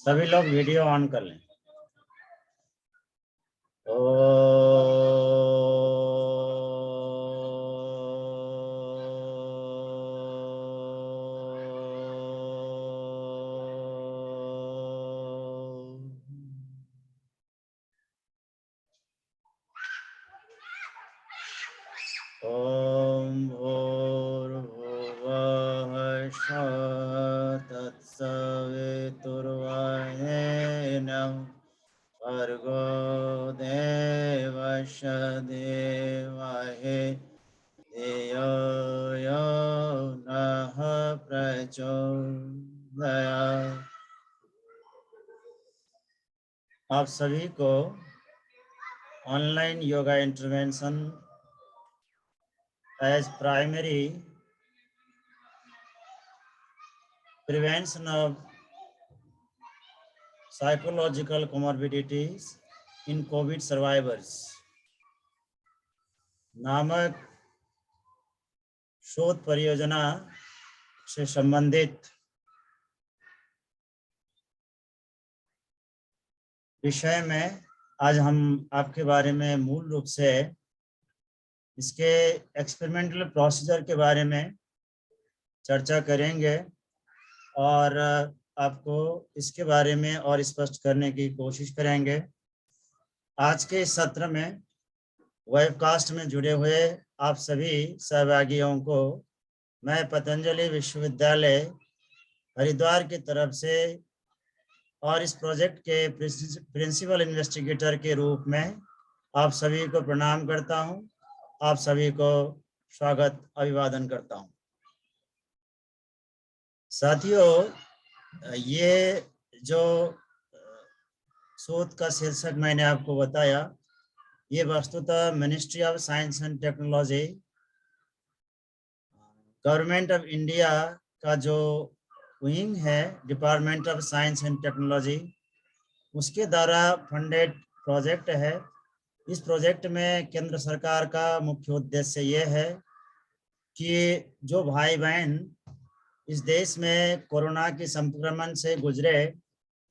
सभी लोग video on कर लें। ओम भूर्भुवः स्वः तत्सवितुर्वरेण्यं भर्गो देवस्य धीमहि धियो यो नः प्रचोदयात्। आप सभी को online yoga intervention as primary prevention of psychological comorbidities in COVID survivors नामक शोध परियोजना से संबंधित विषय में आज हम आपके बारे में मूल रूप से इसके एक्सपेरिमेंटल प्रोसीजर के बारे में चर्चा करेंगे और आपको इसके बारे में और स्पष्ट करने की कोशिश करेंगे। आज के इस सत्र में वेबकास्ट में जुड़े हुए आप सभी सहभागियों को मैं पतंजलि विश्वविद्यालय हरिद्वार की तरफ से और इस प्रोजेक्ट के प्रिंसिपल इन्वेस्टिगेटर के रूप में आप सभी को प्रणाम करता हूं। आप सभी को स्वागत अभिवादन करता हूं। साथियों, ये जो शोध का शीर्षक मैंने आपको बताया, ये वस्तुतः ministry of science and technology, government of India का जो विंग है, department of science and technology, उसके द्वारा फंडेड प्रोजेक्ट है। इस प्रोजेक्ट में केंद्र सरकार का मुख्य उद्देश्य ये है कि जो भाई बहन इस देश में कोरोना के संक्रमण से गुजरे,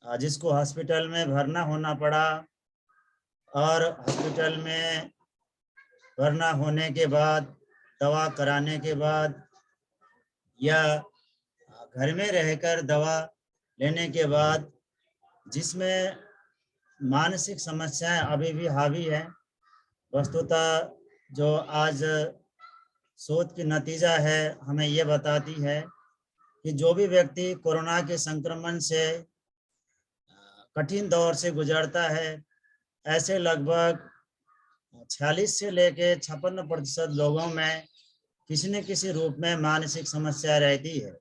जिसको हॉस्पिटल में भरना होना पड़ा और हॉस्पिटल में भरना होने के बाद, दवा कराने के बाद या घर में रहकर दवा लेने के बाद जिसमें मानसिक समस्याएं अभी भी हावी है, वस्तुतः जो आज शोध की नतीजा है हमें ये बताती है कि जो भी व्यक्ति कोरोना के संक्रमण से कठिन दौर से गुजरता है, ऐसे लगभग 46 से लेकर 56% लोगों में किसी न किसी रूप में मानसिक समस्या रहती है,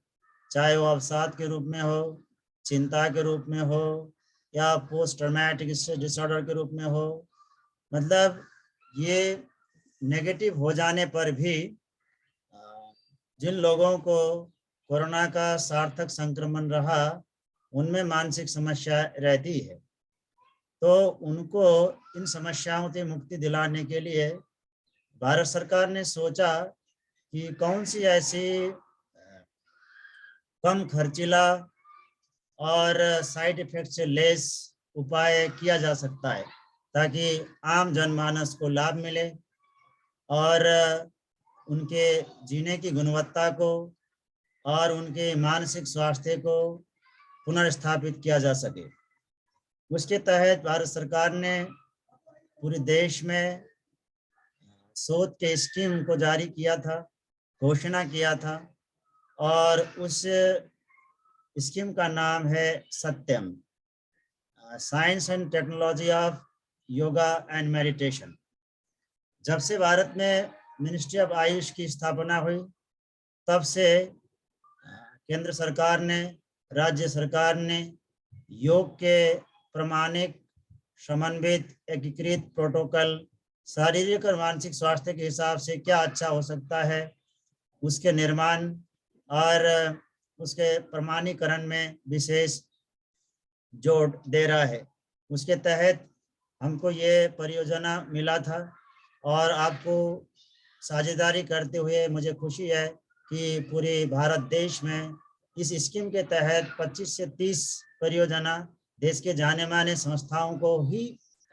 चाहे वो अवसाद के रूप में हो, चिंता के रूप में हो या पोस्ट ट्रॉमेटिक डिसऑर्डर के रूप में हो। मतलब ये नेगेटिव हो जाने पर भी जिन लोगों को कोरोना का सार्थक संक्रमण रहा, उनमें मानसिक समस्या रहती है, तो उनको इन समस्याओं से मुक्ति दिलाने के लिए भारत सरकार ने सोचा कि कौन सी ऐसी कम खर्चीला और साइड इफेक्ट से लेस उपाय किया जा सकता है ताकि आम जनमानस को लाभ मिले और उनके जीने की गुणवत्ता को और उनके मानसिक स्वास्थ्य को पुनर्स्थापित किया जा सके। उसके तहत भारत सरकार ने पूरे देश में शोध के स्कीम को जारी किया था, घोषणा किया था, और उस स्कीम का नाम है Satyam, science and technology of yoga and meditation. जब से भारत में मिनिस्ट्री ऑफ आयुष की स्थापना हुई, तब से केंद्र सरकार ने, राज्य सरकार ने योग के प्रमाणिक, समन्वित, एकीकृत प्रोटोकॉल शारीरिक और मानसिक स्वास्थ्य के हिसाब से क्या अच्छा हो सकता है, उसके निर्माण और उसके प्रमाणीकरण में विशेष जोर दे रहा है। उसके तहत हमको ये परियोजना मिला था और आपको साझेदारी करते हुए मुझे खुशी है कि पूरे भारत देश में इस स्कीम के तहत 25 से 30 परियोजना देश के जाने माने संस्थाओं को ही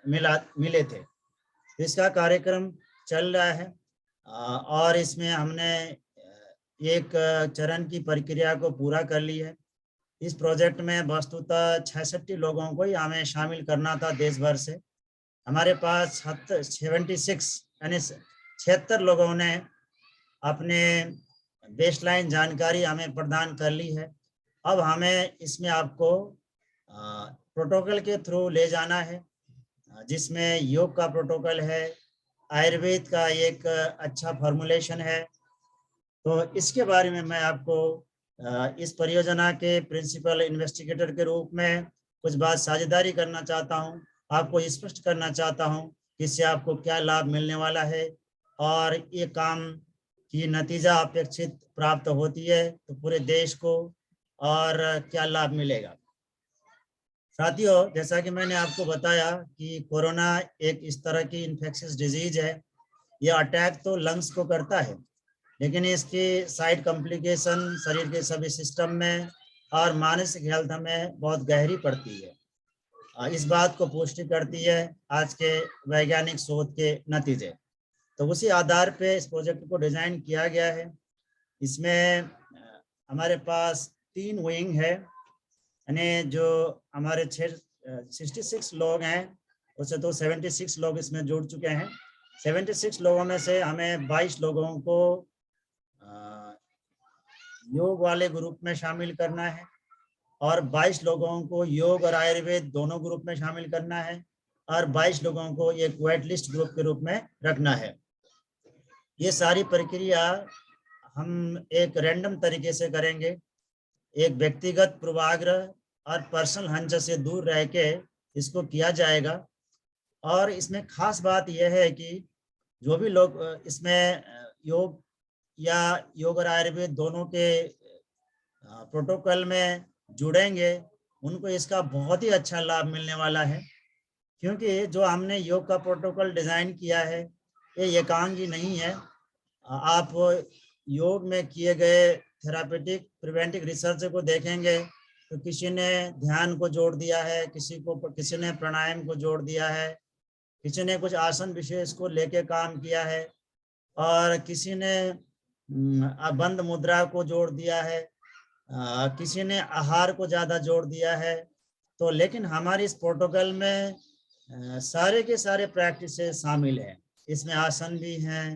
मिले थे। इसका कार्यक्रम चल रहा है और इसमें हमने एक चरण की प्रक्रिया को पूरा कर ली है। इस प्रोजेक्ट में वस्तुतः 66 लोगों को ही हमें शामिल करना था देश भर से। हमारे पास 76 यानी 76 लोगों ने अपने बेसलाइन जानकारी हमें प्रदान कर ली है। अब हमें इसमें आपको प्रोटोकॉल के थ्रू ले जाना है, जिसमें योग का प्रोटोकॉल है, आयुर्वेद का एक अच्छा फॉर्मुलेशन है। तो इसके बारे में मैं आपको इस परियोजना के प्रिंसिपल इन्वेस्टिगेटर के रूप में कुछ बात साझेदारी करना चाहता हूं, आपको स्पष्ट करना चाहता हूं कि इससे आपको क्या लाभ मिलने वाला है और ये काम की नतीजा अपेक्षित प्राप्त होती है तो पूरे देश को और क्या लाभ मिलेगा। साथियों, जैसा कि मैंने आपको बताया कि कोरोना एक इस तरह की इन्फेक्शियस डिजीज है। यह अटैक तो लंग्स को करता है, लेकिन इसकी साइड कॉम्प्लिकेशन शरीर के सभी सिस्टम में और मानसिक हेल्थ में बहुत गहरी पड़ती है। इस बात को पुष्टि करती है आज के वैज्ञानिक शोध के नतीजे। तो उसी आधार पे इस प्रोजेक्ट को डिजाइन किया गया है। इसमें हमारे पास 3 विंग है, यानी जो हमारे 66 लोग हैं उससे तो 76 लोग इसमें जुड़ चुके हैं। 76 लोगों में से हमें 22 लोगों को योग वाले ग्रुप में शामिल करना है और 22 लोगों को योग और आयुर्वेद दोनों ग्रुप में शामिल करना है और 22 लोगों को एक वेट लिस्ट ग्रुप के रूप में रखना है। ये सारी प्रक्रिया हम एक रैंडम तरीके से करेंगे। एक व्यक्तिगत पूर्वाग्रह और पर्सनल हंच से दूर रह के इसको किया जाएगा। और इसमें खास बात यह है कि जो भी लोग इसमें योग या योग और आयुर्वेद दोनों के प्रोटोकॉल में जुड़ेंगे, उनको इसका बहुत ही अच्छा लाभ मिलने वाला है, क्योंकि जो हमने योग का प्रोटोकॉल डिजाइन किया है ये एकांगी नहीं है। आप योग में किए गए थेरापेटिक प्रिवेंटिव रिसर्च को देखेंगे तो किसी ने ध्यान को जोड़ दिया है, किसी ने प्राणायाम को जोड़ दिया है, किसी ने कुछ आसन विशेष को लेके काम किया है और किसी ने बंद मुद्रा को जोड़ दिया है, किसी ने आहार को ज्यादा जोड़ दिया है। तो लेकिन हमारे इस प्रोटोकॉल में सारे के सारे प्रैक्टिसेस शामिल हैं। इसमें आसन भी हैं,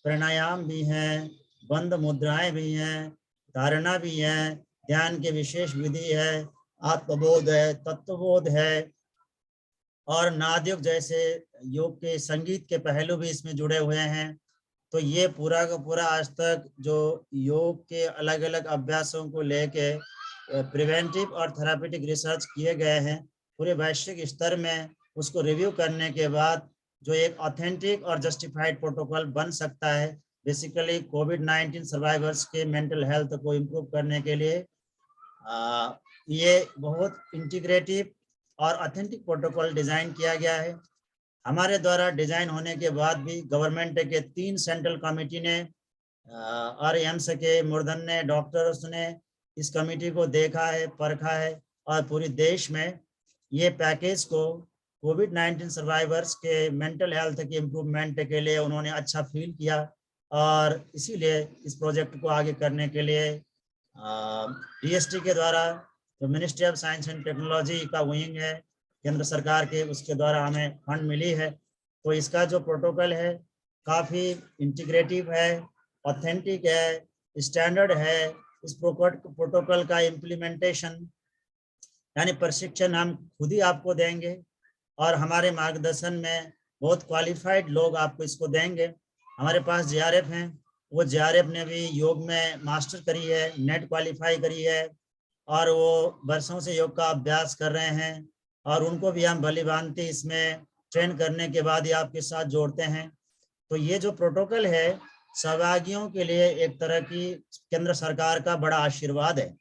प्राणायाम भी हैं, बंद मुद्राएं भी हैं, धारणा भी है, ध्यान के विशेष विधि है, आत्मबोध है, तत्वबोध है और नादयोग जैसे योग के संगीत के पहलू भी इसमें जुड़े हुए हैं। तो ये पूरा का पूरा आज तक जो योग के अलग अलग अभ्यासों को लेके प्रिवेंटिव और थेरापेटिक रिसर्च किए गए हैं पूरे वैश्विक स्तर में, उसको रिव्यू करने के बाद जो एक ऑथेंटिक और जस्टिफाइड प्रोटोकॉल बन सकता है बेसिकली कोविड-19 सर्वाइवर्स के मेंटल हेल्थ को इम्प्रूव करने के लिए, ये बहुत इंटीग्रेटिव और ऑथेंटिक प्रोटोकॉल डिजाइन किया गया है। हमारे द्वारा डिजाइन होने के बाद भी गवर्नमेंट के 3 सेंट्रल कमेटी ने और एम्स के मूर्धन्य डॉक्टर्स ने इस कमेटी को देखा है, परखा है और पूरे देश में ये पैकेज को कोविड-19 सर्वाइवर्स के मेंटल हेल्थ के इम्प्रूवमेंट के लिए उन्होंने अच्छा फील किया और इसीलिए इस प्रोजेक्ट को आगे करने के लिए DST के द्वारा जो ministry of science and technology का विंग है केंद्र सरकार के, उसके द्वारा हमें फंड मिली है। तो इसका जो प्रोटोकॉल है काफ़ी इंटीग्रेटिव है, ऑथेंटिक है, स्टैंडर्ड है। इस प्रोटोकॉल का इम्प्लीमेंटेशन यानी प्रशिक्षण हम खुद ही आपको देंगे और हमारे मार्गदर्शन में बहुत क्वालिफाइड लोग आपको इसको देंगे। हमारे पास JRF हैं, वो JRF ने भी योग में मास्टर करी है, नेट क्वालिफाई करी है और वो वर्षों से योग का अभ्यास कर रहे हैं और उनको भी हम भली भांति इसमें ट्रेन करने के बाद ही आपके साथ जोड़ते हैं। तो ये जो प्रोटोकॉल है सहभागियों के लिए एक तरह की केंद्र सरकार का बड़ा आशीर्वाद है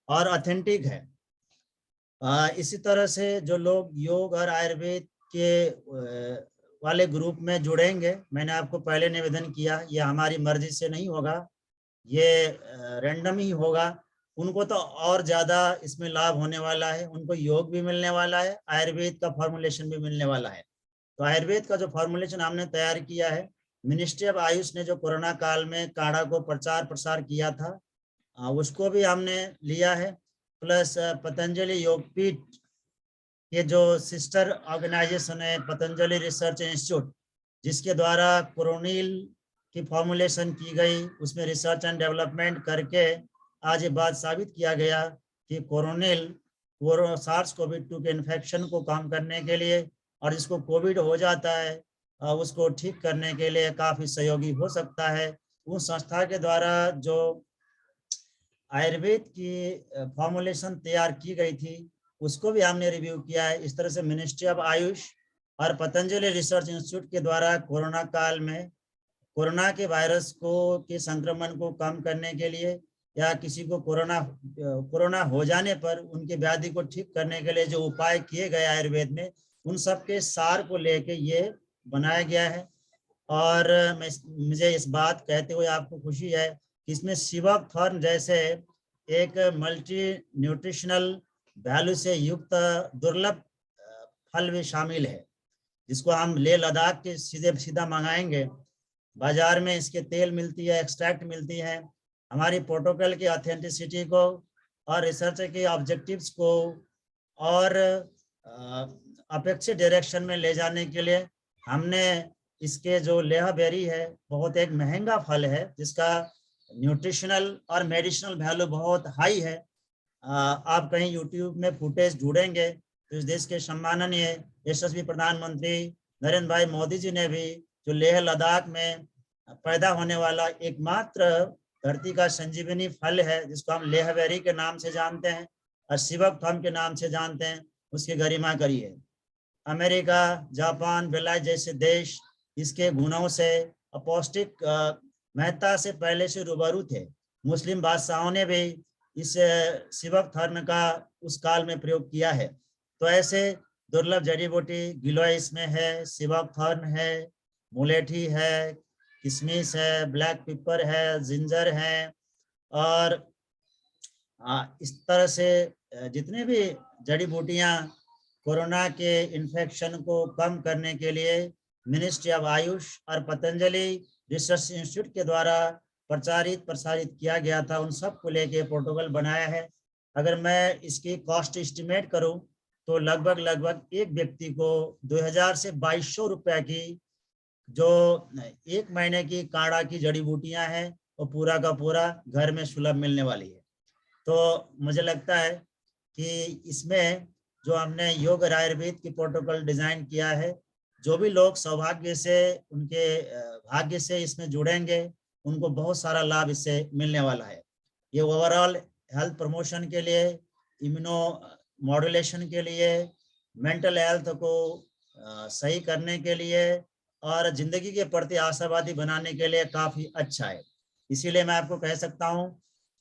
और ऑथेंटिक है। इसी तरह से जो लोग योग और आयुर्वेद के वाले ग्रुप में जुड़ेंगे, मैंने आपको पहले निवेदन किया, ये हमारी मर्जी से नहीं होगा, ये रैंडम ही होगा। उनको तो और ज्यादा इसमें लाभ होने वाला है, उनको योग भी मिलने वाला है, आयुर्वेद का फॉर्मुलेशन भी मिलने वाला है। तो आयुर्वेद का जो फॉर्मुलेशन हमने तैयार किया है, मिनिस्ट्री ऑफ आयुष ने जो कोरोना काल में काढ़ा को प्रचार प्रसार किया था, उसको भी हमने लिया है। प्लस पतंजलि योगपीठ के जो सिस्टर ऑर्गेनाइजेशन है पतंजलि रिसर्च इंस्टीट्यूट, जिसके द्वारा कोरोनिल की फॉर्मुलेशन की गई, उसमें रिसर्च एंड डेवलपमेंट करके आज ये बात साबित किया गया कि कोरोनिल सार्स कोविड-2 के इन्फेक्शन को कम करने के लिए और जिसको कोविड हो जाता है उसको ठीक करने के लिए काफी सहयोगी हो सकता है। उस संस्था के द्वारा जो आयुर्वेद की फॉर्मुलेशन तैयार की गई थी उसको भी हमने रिव्यू किया है। इस तरह से मिनिस्ट्री ऑफ आयुष और पतंजलि रिसर्च इंस्टीट्यूट के द्वारा कोरोना काल में कोरोना के वायरस को के संक्रमण को कम करने के लिए या किसी को कोरोना हो जाने पर उनके व्याधि को ठीक करने के लिए जो उपाय किए गए आयुर्वेद में, उन सब के सार को लेके ये बनाया गया है। और मुझे इस बात कहते हुए आपको खुशी है कि इसमें सिवकथॉर्न जैसे एक मल्टी न्यूट्रिशनल वैल्यू से युक्त दुर्लभ फल भी शामिल है, जिसको हम लेह लद्दाख के सीधा मंगाएंगे। बाजार में इसके तेल मिलती है, एक्सट्रैक्ट मिलती है। हमारी प्रोटोकॉल की ऑथेंटिसिटी को और रिसर्च के ऑब्जेक्टिव्स को और अपेक्षित डायरेक्शन में ले जाने के लिए हमने इसके जो लेह बेरी है, बहुत एक महंगा फल है जिसका न्यूट्रिशनल और मेडिसिनल वैल्यू बहुत हाई है। आप कहीं यूट्यूब में फुटेज ढूंढेंगे तो इस देश के सम्माननीय यशस्वी प्रधानमंत्री नरेंद्र भाई मोदी जी ने भी जो लेह लद्दाख में पैदा होने वाला एकमात्र धरती का संजीवनी फल है, जिसको हम लेह बेरी के नाम से जानते हैं और सिवकथॉर्न के नाम से जानते हैं, उसकी गरिमा करी है। अमेरिका, जापान, बेलायत जैसे देश इसके गुणों से अपौष्टिक महत्ता से पहले से रूबरू थे। मुस्लिम बादशाहों ने भी इस सिवकथॉर्न का उस काल में प्रयोग किया है। तो ऐसे दुर्लभ जड़ी बूटी गिलोय इसमें है, सिवकथॉर्न है, मुलेठी है, किशमिश है, ब्लैक पेपर है, जिंजर है और इस तरह से जितने भी जड़ी बूटियां कोरोना के इन्फेक्शन को कम करने के लिए मिनिस्ट्री ऑफ आयुष और पतंजलि रिसर्च इंस्टीट्यूट के द्वारा प्रचारित प्रसारित किया गया था, उन सब को लेके प्रोटोकॉल बनाया है। अगर मैं इसकी कॉस्ट एस्टिमेट करूं तो लगभग एक व्यक्ति को 2000 से 2200 रुपए की जो एक महीने की काढ़ा की जड़ी बूटियां हैं वो पूरा का पूरा घर में सुलभ मिलने वाली है। तो मुझे लगता है कि इसमें जो हमने योग और आयुर्वेद की प्रोटोकॉल डिजाइन किया है, जो भी लोग सौभाग्य से उनके भाग्य से इसमें जुड़ेंगे उनको बहुत सारा लाभ इससे मिलने वाला है। ये ओवरऑल हेल्थ प्रमोशन के लिए, इम्यूनो मॉड्यूलेशन के लिए, मेंटल हेल्थ को सही करने के लिए और जिंदगी के प्रति आशावादी बनाने के लिए काफी अच्छा है। इसीलिए मैं आपको कह सकता हूँ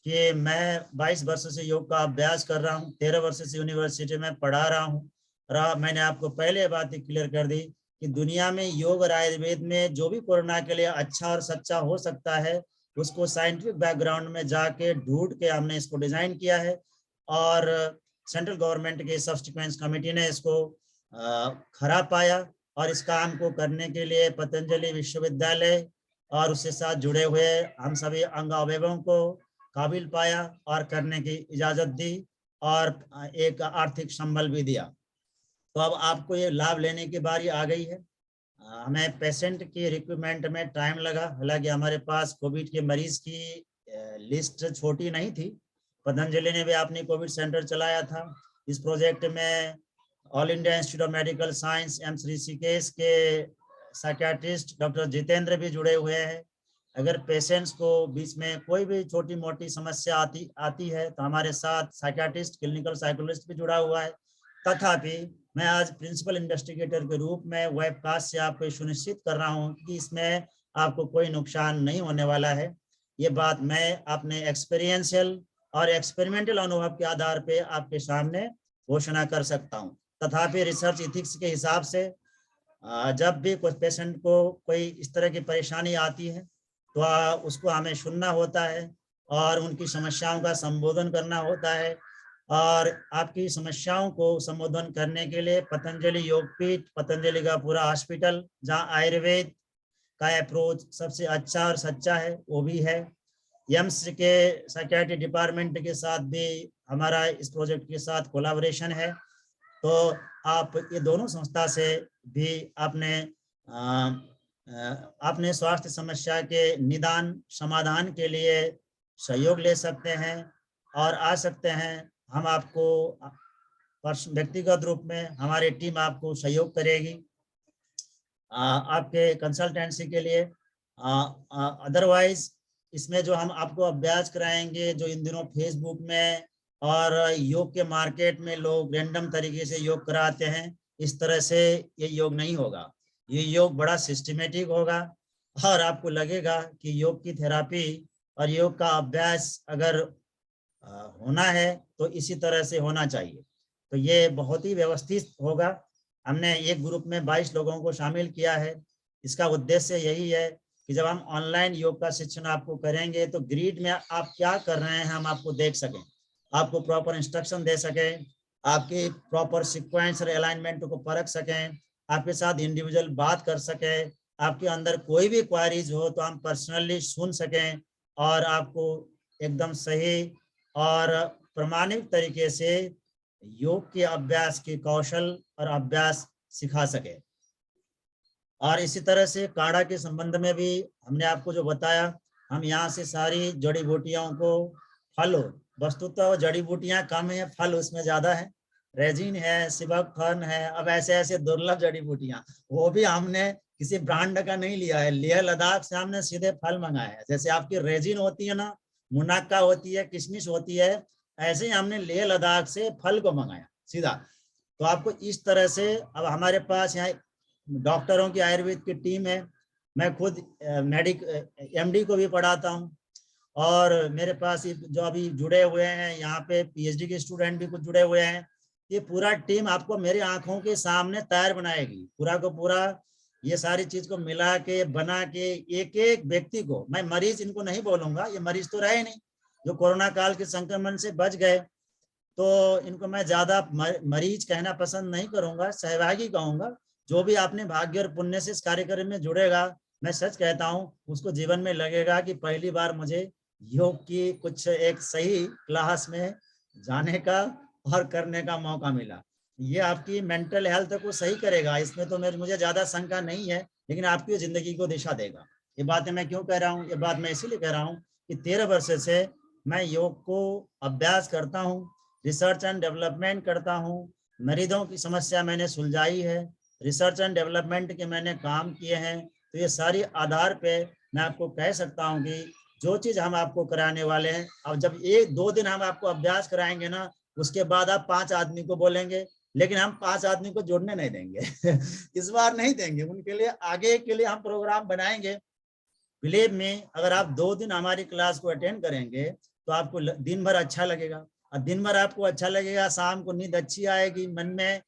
कि मैं 22 वर्ष से योग का अभ्यास कर रहा हूँ, 13 वर्ष से यूनिवर्सिटी में पढ़ा रहा हूँ और मैंने आपको पहले बात क्लियर कर दी कि दुनिया में योग और आयुर्वेद में जो भी कोरोना के लिए अच्छा और सच्चा हो सकता है उसको साइंटिफिक बैकग्राउंड में जाके ढूंढ के हमने इसको डिजाइन किया है और सेंट्रल गवर्नमेंट के सब्सिक्वेंस कमेटी ने इसको खरा पाया और इस काम को करने के लिए पतंजलि विश्वविद्यालय और उसके साथ जुड़े हुए हम सभी अंग अवयवों को काबिल पाया और करने की इजाजत दी और एक आर्थिक संबल भी दिया। तो अब आपको ये लाभ लेने की बारी आ गई है। हमें पेशेंट की रिक्रूटमेंट में टाइम लगा, हालांकि हमारे पास कोविड के मरीज की लिस्ट छोटी नहीं थी। पतंजलि ने भी अपनी कोविड सेंटर चलाया था। इस प्रोजेक्ट में all India institute of medical science AIIMS Rishikesh के साइकियाट्रिस्ट डॉक्टर जितेंद्र भी जुड़े हुए हैं। अगर पेशेंट्स को बीच में कोई भी छोटी मोटी समस्या आती है तो हमारे साथ साइकियाट्रिस्ट, क्लिनिकल साइकोलॉजिस्ट भी जुड़ा हुआ है। तथापि मैं आज प्रिंसिपल इन्वेस्टिगेटर के रूप में वेबकास्ट से आपको सुनिश्चित कर रहा हूं कि इसमें आपको कोई नुकसान नहीं होने वाला है। ये बात मैं अपने एक्सपीरियंशियल और एक्सपेरिमेंटल अनुभव के आधार पे आपके सामने घोषणा कर सकता हूं। तथापि रिसर्च इथिक्स के हिसाब से जब भी कोई पेशेंट को कोई इस तरह की परेशानी आती है तो उसको हमें सुनना होता है और उनकी समस्याओं का संबोधन करना होता है। और आपकी समस्याओं को संबोधन करने के लिए पतंजलि योगपीठ, पतंजलि का पूरा हॉस्पिटल जहाँ आयुर्वेद का अप्रोच सबसे अच्छा और सच्चा है वो भी है। यम्स के साइकियाट्री डिपार्टमेंट के साथ भी हमारा इस प्रोजेक्ट के साथ कोलैबोरेशन है। तो आप ये दोनों संस्था से भी अपने स्वास्थ्य समस्या के निदान समाधान के लिए सहयोग ले सकते हैं और आ सकते हैं। हम आपको व्यक्तिगत रूप में हमारी टीम आपको सहयोग करेगी आपके कंसल्टेंसी के लिए। अदरवाइज इसमें जो हम आपको अभ्यास कराएंगे, जो इन दिनों फेसबुक में और योग के मार्केट में लोग रैंडम तरीके से योग कराते हैं, इस तरह से ये योग नहीं होगा। ये योग बड़ा सिस्टमेटिक होगा और आपको लगेगा कि योग की थेरापी और योग का अभ्यास अगर होना है तो इसी तरह से होना चाहिए। तो ये बहुत ही व्यवस्थित होगा। हमने एक ग्रुप में 22 लोगों को शामिल किया है। इसका उद्देश्य यही है कि जब हम ऑनलाइन योग का शिक्षण आपको करेंगे तो ग्रिड में आप क्या कर रहे हैं हम आपको देख सकें, आपको प्रॉपर इंस्ट्रक्शन दे सकें, आपके प्रॉपर सीक्वेंस और अलाइनमेंट को परख सकें, आपके साथ इंडिविजुअल बात कर सकें, आपके अंदर कोई भी क्वारीज हो तो हम पर्सनली सुन सकें और आपको एकदम सही और प्रमाणित तरीके से योग के अभ्यास के कौशल और अभ्यास सिखा सके। और इसी तरह से काढ़ा के संबंध में भी हमने आपको जो बताया, हम यहाँ से सारी जड़ी बूटियों को, फल वस्तुतः जड़ी बूटियां कम है, फल उसमें ज्यादा है, रेजिन है, सिबक फन है, अब ऐसे ऐसे दुर्लभ जड़ी बूटियां, वो भी हमने किसी ब्रांड का नहीं लिया है, लेह लद्दाख से हमने सीधे फल मंगाए हैं। जैसे आपकी रेजिन होती है ना, मुनक्का होती है, किशमिश होती है, ऐसे ही हमने लेह लद्दाख से फल को मंगाया सीधा। तो आपको इस तरह से, अब हमारे पास यहाँ डॉक्टरों की आयुर्वेद की टीम है, मैं खुद MD को भी पढ़ाता हूँ और मेरे पास जो अभी जुड़े हुए हैं यहाँ पे PhD के स्टूडेंट भी कुछ जुड़े हुए हैं। ये पूरा टीम आपको मेरी आंखों के सामने तैयार बनाएगी, पूरा को पूरा ये सारी चीज को मिला के बना के एक एक व्यक्ति को, मैं मरीज इनको नहीं बोलूंगा, ये मरीज तो रहे नहीं, जो कोरोना काल के संक्रमण से बच गए, तो इनको मैं ज्यादा मरीज कहना पसंद नहीं करूंगा, सहभागी कहूंगा। जो भी आपने भाग्य और पुण्य से इस कार्यक्रम में जुड़ेगा, मैं सच कहता हूं उसको जीवन में लगेगा कि पहली बार मुझे योग की कुछ एक सही क्लास में जाने का और करने का मौका मिला। ये आपकी मेंटल हेल्थ को सही करेगा, इसमें तो मुझे ज्यादा शंका नहीं है, लेकिन आपकी जिंदगी को दिशा देगा। ये बातें मैं क्यों कह रहा हूँ, ये बात मैं इसीलिए कह रहा हूँ कि 13 वर्ष से मैं योग को अभ्यास करता हूँ, रिसर्च एंड डेवलपमेंट करता हूँ, मरीजों की समस्या मैंने सुलझाई है, रिसर्च एंड डेवलपमेंट के मैंने काम किए हैं। तो ये सारी आधार पे मैं आपको कह सकता हूँ कि जो चीज हम आपको कराने वाले हैं, अब जब 1-2 दिन हम आपको अभ्यास कराएंगे ना, उसके बाद आप 5 आदमी को बोलेंगे, लेकिन हम 5 आदमी को जोड़ने नहीं देंगे इस बार नहीं देंगे, उनके लिए आगे के लिए हम प्रोग्राम बनाएंगे। बिलीव में, अगर आप 2 दिन हमारी क्लास को अटेंड करेंगे तो आपको दिन भर अच्छा लगेगा, और दिन भर आपको अच्छा लगेगा, शाम को नींद अच्छी आएगी, मन में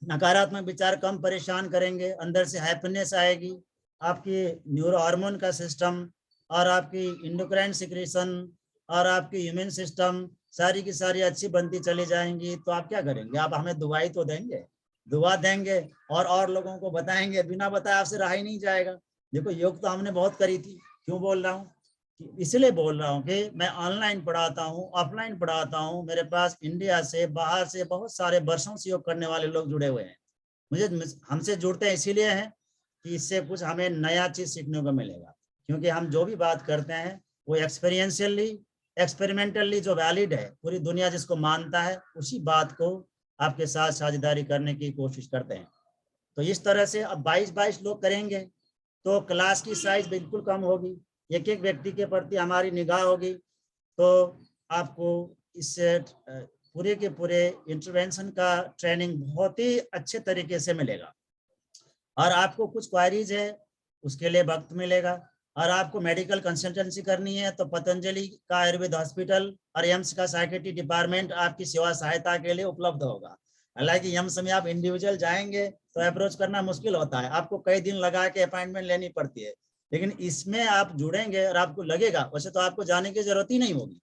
नकारात्मक विचार कम परेशान करेंगे, अंदर से हैप्पीनेस आएगी, आपकी न्यूरो हार्मोन का सिस्टम और आपकी इंडोक्राइन सिक्रेशन और आपकी इम्यून सिस्टम सारी की सारी अच्छी बनती चली जाएंगी। तो आप क्या करेंगे, आप हमें दुआई तो देंगे, दुआ देंगे और लोगों को बताएंगे, बिना बताए आपसे रहा ही नहीं जाएगा। देखो योग तो हमने बहुत करी थी, क्यों बोल रहा हूँ, इसलिए बोल रहा हूँ कि मैं ऑनलाइन पढ़ाता हूँ, ऑफलाइन पढ़ाता हूँ, मेरे पास इंडिया से बाहर से बहुत सारे वर्षों से योग करने वाले लोग जुड़े हुए हैं। मुझे हमसे जुड़ते हैं इसीलिए हैं कि इससे कुछ हमें नया चीज सीखने को मिलेगा, क्योंकि हम जो भी बात करते हैं वो एक्सपेरिमेंटली जो वैलिड है, पूरी दुनिया जिसको मानता है, उसी बात को आपके साथ साझेदारी करने की कोशिश करते हैं। तो इस तरह से अब 22 लोग करेंगे तो क्लास की साइज बिल्कुल कम होगी, एक एक व्यक्ति के प्रति हमारी निगाह होगी, तो आपको इससे पूरे के पूरे इंटरवेंशन का ट्रेनिंग बहुत ही अच्छे तरीके से मिलेगा। और आपको कुछ क्वारीज है उसके लिए वक्त मिलेगा, और आपको मेडिकल कंसल्टेंसी करनी है तो पतंजलि का आयुर्वेद हॉस्पिटल और एम्स का साइकियाट्री डिपार्टमेंट आपकी सेवा सहायता के लिए उपलब्ध होगा। हालांकि एम्स में आप इंडिविजुअल जाएंगे तो अप्रोच करना मुश्किल होता है, आपको कई दिन लगा के अपॉइंटमेंट लेनी पड़ती है, लेकिन इसमें आप जुड़ेंगे और आपको लगेगा, वैसे तो आपको जाने की जरूरत ही नहीं होगी,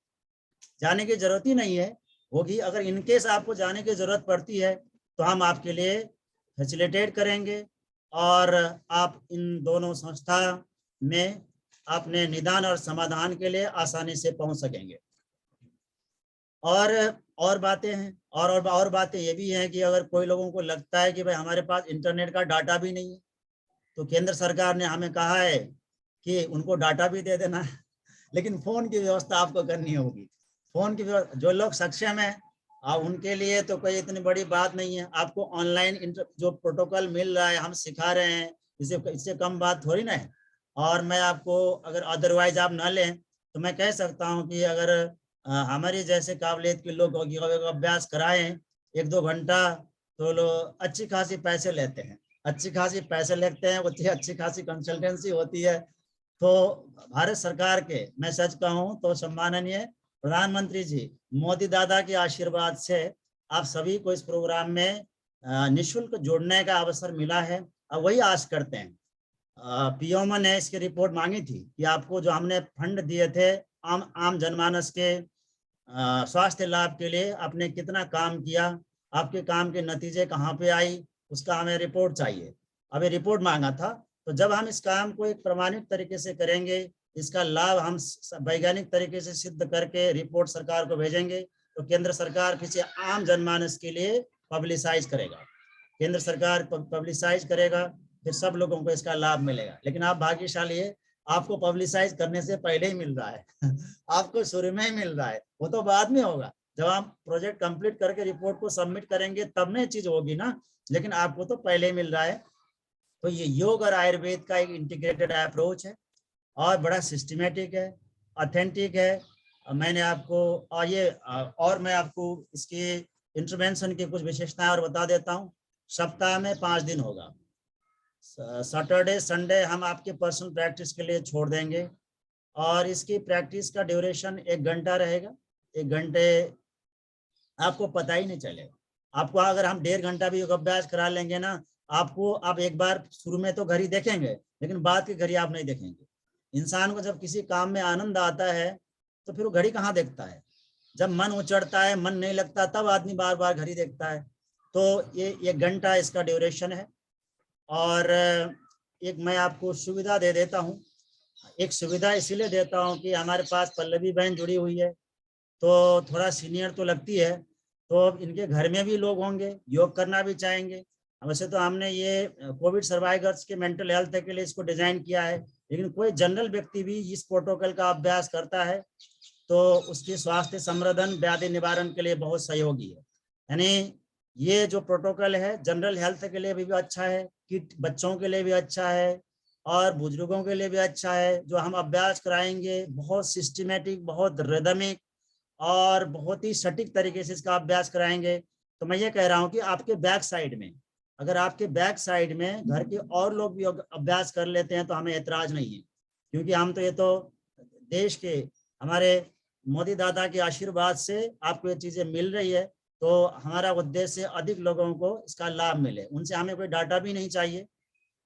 जाने की जरूरत ही नहीं है होगी। अगर इनकेस आपको जाने की जरूरत पड़ती है तो हम आपके लिए फैसिलिटेट करेंगे और आप इन दोनों संस्था में अपने निदान और समाधान के लिए आसानी से पहुंच सकेंगे। और बातें हैं, और बातें ये भी हैं कि अगर कोई लोगों को लगता है कि भाई हमारे पास इंटरनेट का डाटा भी नहीं है, तो केंद्र सरकार ने हमें कहा है कि उनको डाटा भी दे देना है, लेकिन फोन की व्यवस्था आपको करनी होगी। फोन की व्यवस्था, जो लोग सक्षम है उनके लिए तो कोई इतनी बड़ी बात नहीं है। आपको ऑनलाइन जो प्रोटोकॉल मिल रहा है, हम सिखा रहे हैं, इससे कम बात थोड़ी ना है। और मैं आपको, अगर अदरवाइज आप ना लें तो मैं कह सकता हूँ कि अगर हमारी जैसे काबिलियत के लोग अभ्यास कराएं 1-2 घंटा, तो लोग अच्छी खासी पैसे लेते हैं, अच्छी खासी पैसे लेते हैं, उतनी अच्छी खासी कंसल्टेंसी होती है। तो भारत सरकार के, मैं सच कहूं तो सम्माननीय प्रधानमंत्री जी मोदी दादा के आशीर्वाद से आप सभी को इस प्रोग्राम में निःशुल्क जुड़ने का अवसर मिला है। अब वही आश करते हैं। पीएम ने इसकी रिपोर्ट मांगी थी कि आपको जो हमने फंड दिए थे आम जनमानस के स्वास्थ्य लाभ के लिए, आपने कितना काम किया, आपके काम के नतीजे कहाँ पे आई, उसका हमें रिपोर्ट चाहिए। अभी रिपोर्ट मांगा था, तो जब हम इस काम को एक प्रमाणित तरीके से करेंगे, इसका लाभ हम वैज्ञानिक तरीके से सिद्ध करके रिपोर्ट सरकार को भेजेंगे, तो केंद्र सरकार किसी आम जनमानस के लिए पब्लिसाइज करेगा, केंद्र सरकार पब्लिसाइज करेगा, फिर सब लोगों को इसका लाभ मिलेगा। लेकिन आप भाग्यशाली है, आपको पब्लिसाइज करने से पहले ही मिल रहा है आपको शुरू में ही मिल रहा है, वो तो बाद में होगा, जब आप प्रोजेक्ट कंप्लीट करके रिपोर्ट को सबमिट करेंगे तब में चीज होगी ना, लेकिन आपको तो पहले ही मिल रहा है। तो ये योग और आयुर्वेद का एक इंटीग्रेटेड अप्रोच है और बड़ा सिस्टमेटिक है, ऑथेंटिक है। मैंने आपको और मैं आपको इसकी इंटरवेंशन की कुछ विशेषताएं और बता देता हूँ। सप्ताह में 5 दिन होगा, सैटरडे संडे हम आपके पर्सनल प्रैक्टिस के लिए छोड़ देंगे, और इसकी प्रैक्टिस का ड्यूरेशन 1 घंटा रहेगा। 1 घंटे आपको पता ही नहीं चलेगा। आपको अगर हम 1.5 घंटा भी योग अभ्यास करा लेंगे ना, आपको आप एक बार शुरू में तो घड़ी देखेंगे, लेकिन बाद की घड़ी आप नहीं देखेंगे। इंसान को जब किसी काम में आनंद आता है तो फिर वो घड़ी कहाँ देखता है, जब मन उचड़ता है, मन नहीं लगता, तब आदमी बार बार घड़ी देखता है। तो ये 1 घंटा इसका ड्यूरेशन है। और एक मैं आपको सुविधा दे देता हूँ, एक सुविधा इसीलिए देता हूँ कि हमारे पास पल्लवी बहन जुड़ी हुई है, तो थोड़ा सीनियर तो लगती है, तो इनके घर में भी लोग होंगे, योग करना भी चाहेंगे। वैसे तो हमने ये कोविड सर्वाइवर्स के मेंटल हेल्थ के लिए इसको डिजाइन किया है, लेकिन कोई जनरल व्यक्ति भी इस प्रोटोकॉल का अभ्यास करता है तो उसकी स्वास्थ्य संवर्धन, व्याधि निवारण के लिए बहुत सहयोगी है। यानी ये जो प्रोटोकॉल है जनरल हेल्थ के लिए भी अच्छा है, किट बच्चों के लिए भी अच्छा है और बुजुर्गों के लिए भी अच्छा है। जो हम अभ्यास कराएंगे बहुत सिस्टमेटिक, बहुत रिदमिक और बहुत ही सटीक तरीके से इसका अभ्यास कराएंगे। तो मैं ये कह रहा हूँ कि आपके बैक साइड में, अगर आपके बैक साइड में घर के और लोग भी अभ्यास कर लेते हैं तो हमें ऐतराज नहीं है, क्योंकि हम तो ये तो देश के हमारे मोदी दादा के आशीर्वाद से आपको ये चीजें मिल रही है, तो हमारा उद्देश्य अधिक लोगों को इसका लाभ मिले, उनसे हमें कोई डाटा भी नहीं चाहिए।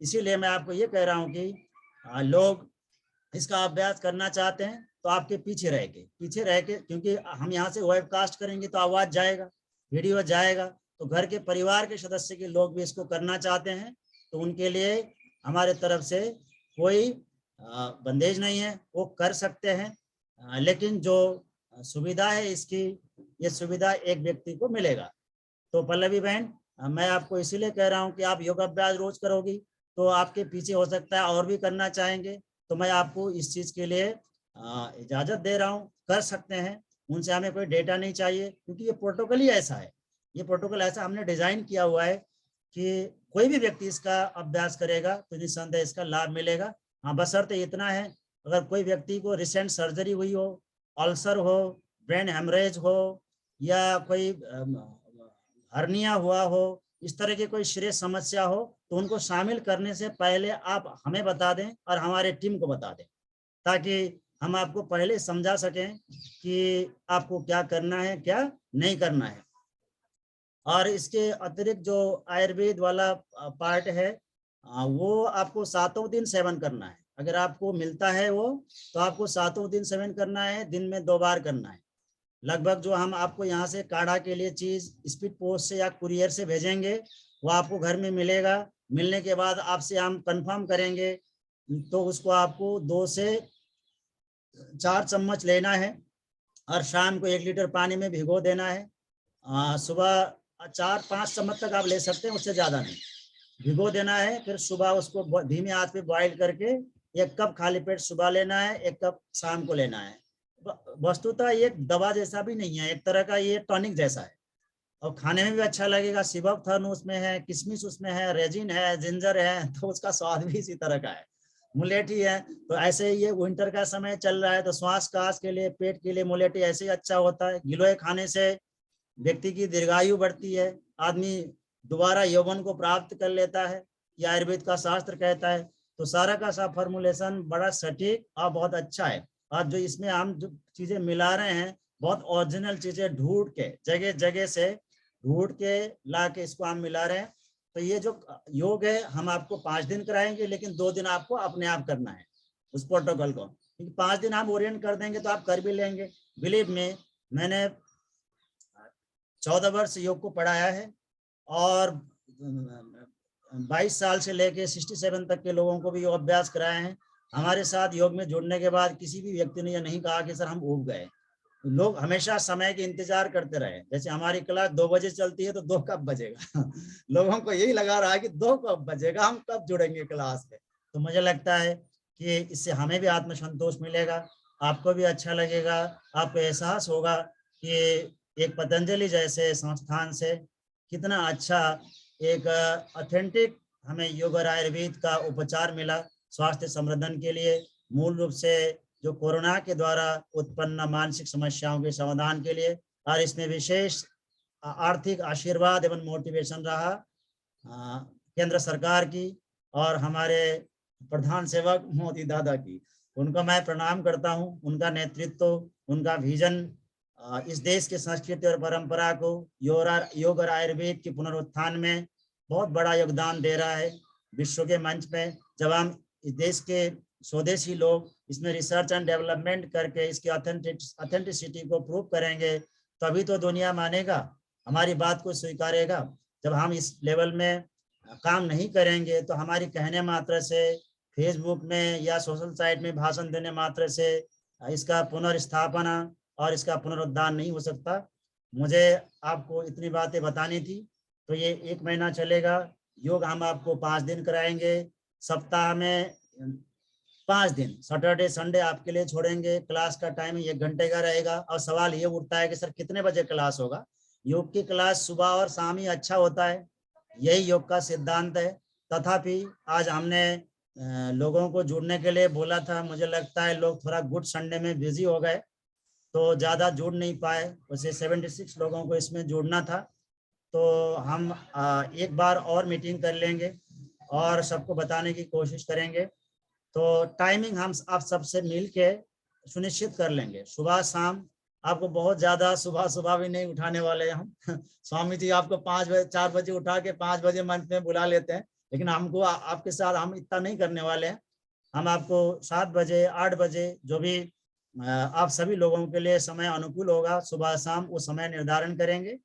इसीलिए मैं आपको ये कह रहा हूँ कि लोग इसका अभ्यास करना चाहते हैं तो आपके पीछे रह के, क्योंकि हम यहाँ से वेबकास्ट करेंगे तो आवाज जाएगा, वीडियो जाएगा, तो घर के परिवार के सदस्य के लोग भी इसको करना चाहते हैं, तो उनके लिए हमारे तरफ से कोई बंदेज नहीं है, वो कर सकते हैं। लेकिन जो सुविधा है इसकी, ये सुविधा एक व्यक्ति को मिलेगा। तो पल्लवी बहन, मैं आपको इसीलिए कह रहा हूँ कि आप योगाभ्यास रोज करोगी तो आपके पीछे हो सकता है और भी करना चाहेंगे, तो मैं आपको इस चीज के लिए इजाजत दे रहा हूँ, कर सकते हैं। उनसे हमें कोई डेटा नहीं चाहिए, क्योंकि ये प्रोटोकॉल ही ऐसा है, ये प्रोटोकॉल ऐसा हमने डिजाइन किया हुआ है कि कोई भी व्यक्ति इसका अभ्यास करेगा तो निस्संदेह इसका लाभ मिलेगा। हाँ, बशर्ते इतना है, अगर कोई व्यक्ति को रिसेंट सर्जरी हुई हो, अल्सर हो, ब्रेन हेमरेज हो, या कोई हर्निया हुआ हो, इस तरह की कोई सीरियस समस्या हो, तो उनको शामिल करने से पहले आप हमें बता दें और हमारे टीम को बता दें, ताकि हम आपको पहले समझा सकें कि आपको क्या करना है, क्या नहीं करना है। और इसके अतिरिक्त जो आयुर्वेद वाला पार्ट है, वो आपको 7 दिन सेवन करना है। अगर आपको मिलता है वो, तो आपको 7 दिन सेवन करना है, दिन में 2 बार करना है। लगभग जो हम आपको यहाँ से काढ़ा के लिए चीज स्पीड पोस्ट से या कुरियर से भेजेंगे, वो आपको घर में मिलेगा। मिलने के बाद आपसे हम कंफर्म करेंगे, तो उसको आपको 2 से 4 चम्मच लेना है और शाम को 1 लीटर पानी में भिगो देना है। सुबह 4-5 चम्मच तक आप ले सकते हैं, उससे ज्यादा नहीं। भिगो देना है, फिर सुबह उसको धीमे आंच पे बॉईल करके 1 कप खाली पेट सुबह लेना है, 1 कप शाम को लेना है। वस्तुतः ये दवा जैसा भी नहीं है, एक तरह का ये टॉनिक जैसा है और खाने में भी अच्छा लगेगा। सिबकथर्न उसमें है, किशमिश उसमें है, रेजिन है, जिंजर है, तो उसका स्वाद भी इसी तरह का है। मुलेठी है, तो ऐसे ये विंटर का समय चल रहा है, तो श्वास कास के लिए, पेट के लिए मुलेठी ऐसे ही अच्छा होता है। गिलोय खाने से व्यक्ति की दीर्घायु बढ़ती है, आदमी दोबारा यौवन को प्राप्त कर लेता है, ये आयुर्वेद का शास्त्र कहता है। तो सारा का सारा फॉर्मुलेशन बड़ा सटीक और बहुत अच्छा है। और जो इसमें हम जो चीजें मिला रहे हैं, बहुत ओरिजिनल चीजें ढूंढ के, जगह जगह से ढूंढ के ला के इसको हम मिला रहे हैं। तो ये जो योग है, हम आपको 5 दिन कराएंगे, लेकिन 2 दिन आपको अपने आप करना है उस प्रोटोकॉल को, क्योंकि 5 दिन हम ओरिएंट कर देंगे तो आप कर भी लेंगे। बिलीव में, मैंने 14 वर्ष योग को पढ़ाया है और 22 साल से लेके 67 तक के लोगों को भी योग अभ्यास कराए हैं। हमारे साथ योग में जुड़ने के बाद किसी भी व्यक्ति ने यह नहीं कहा कि सर हम उब गए। लोग हमेशा समय के इंतजार करते रहे। जैसे हमारी क्लास 2 बजे चलती है, तो 2 कब बजेगा लोगों को यही लगा रहा है कि 2 कब बजेगा, हम कब जुड़ेंगे क्लास में। तो मुझे लगता है कि इससे हमें भी आत्मसंतोष मिलेगा, आपको भी अच्छा लगेगा, आपको एहसास होगा कि एक पतंजलि जैसे संस्थान से कितना अच्छा एक ऑथेंटिक हमें योग और आयुर्वेद का उपचार मिला स्वास्थ्य संवर्धन के लिए। मूल रूप से जो कोरोना के द्वारा उत्पन्न मानसिक समस्याओं के समाधान के लिए, और इसमें विशेष आर्थिक आशीर्वाद एवं मोटिवेशन रहा केंद्र सरकार की और हमारे प्रधान सेवक मोदी दादा की। उनको मैं प्रणाम करता हूं। उनका नेतृत्व, उनका विजन इस देश की संस्कृति और परंपरा को योग और आयुर्वेद के पुनरुत्थान में बहुत बड़ा योगदान दे रहा है। विश्व के मंच में जब हम इस देश के स्वदेशी लोग इसमें रिसर्च एंड डेवलपमेंट करके इसकी ऑथेंटिसिटी को प्रूव करेंगे, तभी तो दुनिया मानेगा, हमारी बात को स्वीकारेगा। जब हम इस लेवल में काम नहीं करेंगे, तो हमारी कहने मात्र से, फेसबुक में या सोशल साइट में भाषण देने मात्र से इसका पुनर्स्थापना और इसका पुनरुद्धार नहीं हो सकता। मुझे आपको इतनी बातें बतानी थी। तो ये 1 महीना चलेगा। योग हम आपको 5 दिन कराएंगे, सप्ताह में 5 दिन, सैटरडे संडे आपके लिए छोड़ेंगे। क्लास का टाइम 1 घंटे का रहेगा। और सवाल ये उठता है कि सर कितने बजे क्लास होगा? योग की क्लास सुबह और शाम ही अच्छा होता है, यही योग का सिद्धांत है। तथापि आज हमने लोगों को जुड़ने के लिए बोला था, मुझे लगता है लोग थोड़ा गुड संडे में बिजी हो गए, तो ज़्यादा जुड़ नहीं पाए। वैसे 76 लोगों को इसमें जुड़ना था। तो हम एक बार और मीटिंग कर लेंगे और सबको बताने की कोशिश करेंगे। तो टाइमिंग हम आप सबसे मिल के सुनिश्चित कर लेंगे, सुबह शाम। आपको बहुत ज़्यादा सुबह सुबह भी नहीं उठाने वाले हम स्वामी जी आपको 5 बजे 4 बजे उठा के 5 बजे मंच में बुला लेते हैं, लेकिन हमको आपके साथ हम इतना नहीं करने वाले हैं। हम आपको 7 बजे 8 बजे जो भी आप सभी लोगों के लिए समय अनुकूल होगा, सुबह शाम वो समय निर्धारण करेंगे।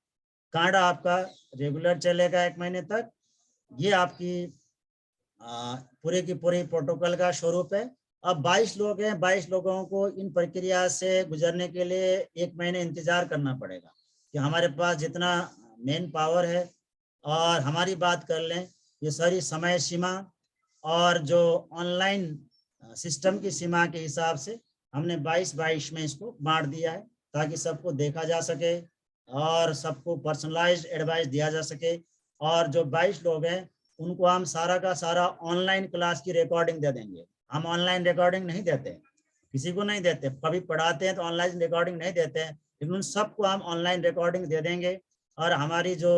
काढ़ा आपका रेगुलर चलेगा 1 महीने तक। ये आपकी पूरे की पूरी प्रोटोकॉल का स्वरूप है। अब 22 लोग हैं, 22 लोगों को इन प्रक्रिया से गुजरने के लिए 1 महीने इंतजार करना पड़ेगा कि हमारे पास जितना मेन पावर है। और हमारी बात कर लें, ये सारी समय सीमा और जो ऑनलाइन सिस्टम की सीमा के हिसाब से हमने 22-22 में इसको बांट दिया है, ताकि सबको देखा जा सके और सबको पर्सनलाइज्ड एडवाइस दिया जा सके। और जो 22 लोग हैं उनको हम सारा का सारा ऑनलाइन क्लास की रिकॉर्डिंग दे देंगे। हम ऑनलाइन रिकॉर्डिंग नहीं देते, किसी को नहीं देते। कभी पढ़ाते हैं तो ऑनलाइन रिकॉर्डिंग नहीं देते हैं, लेकिन उन सबको हम ऑनलाइन रिकॉर्डिंग दे देंगे। और हमारी जो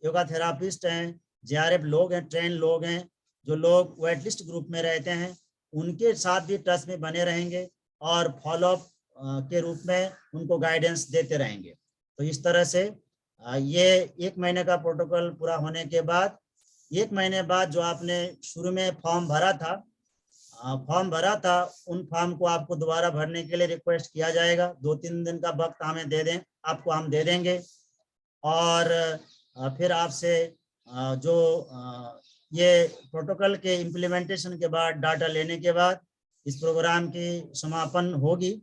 योगा थेरापिस्ट हैं, JRF लोग हैं, ट्रेन लोग हैं, जो लोग वेट लिस्ट ग्रुप में रहते हैं, उनके साथ भी टच में बने रहेंगे और फॉलोअप के रूप में उनको गाइडेंस देते रहेंगे। तो इस तरह से ये 1 महीने का प्रोटोकॉल पूरा होने के बाद, 1 महीने बाद जो आपने शुरू में फॉर्म भरा था, फॉर्म भरा था उन फॉर्म को आपको दोबारा भरने के लिए रिक्वेस्ट किया जाएगा। 2-3 दिन का वक्त हमें दे दें, आपको हम दे देंगे। और फिर आपसे जो ये प्रोटोकॉल के इम्प्लीमेंटेशन के बाद, डाटा लेने के बाद इस प्रोग्राम की समापन होगी।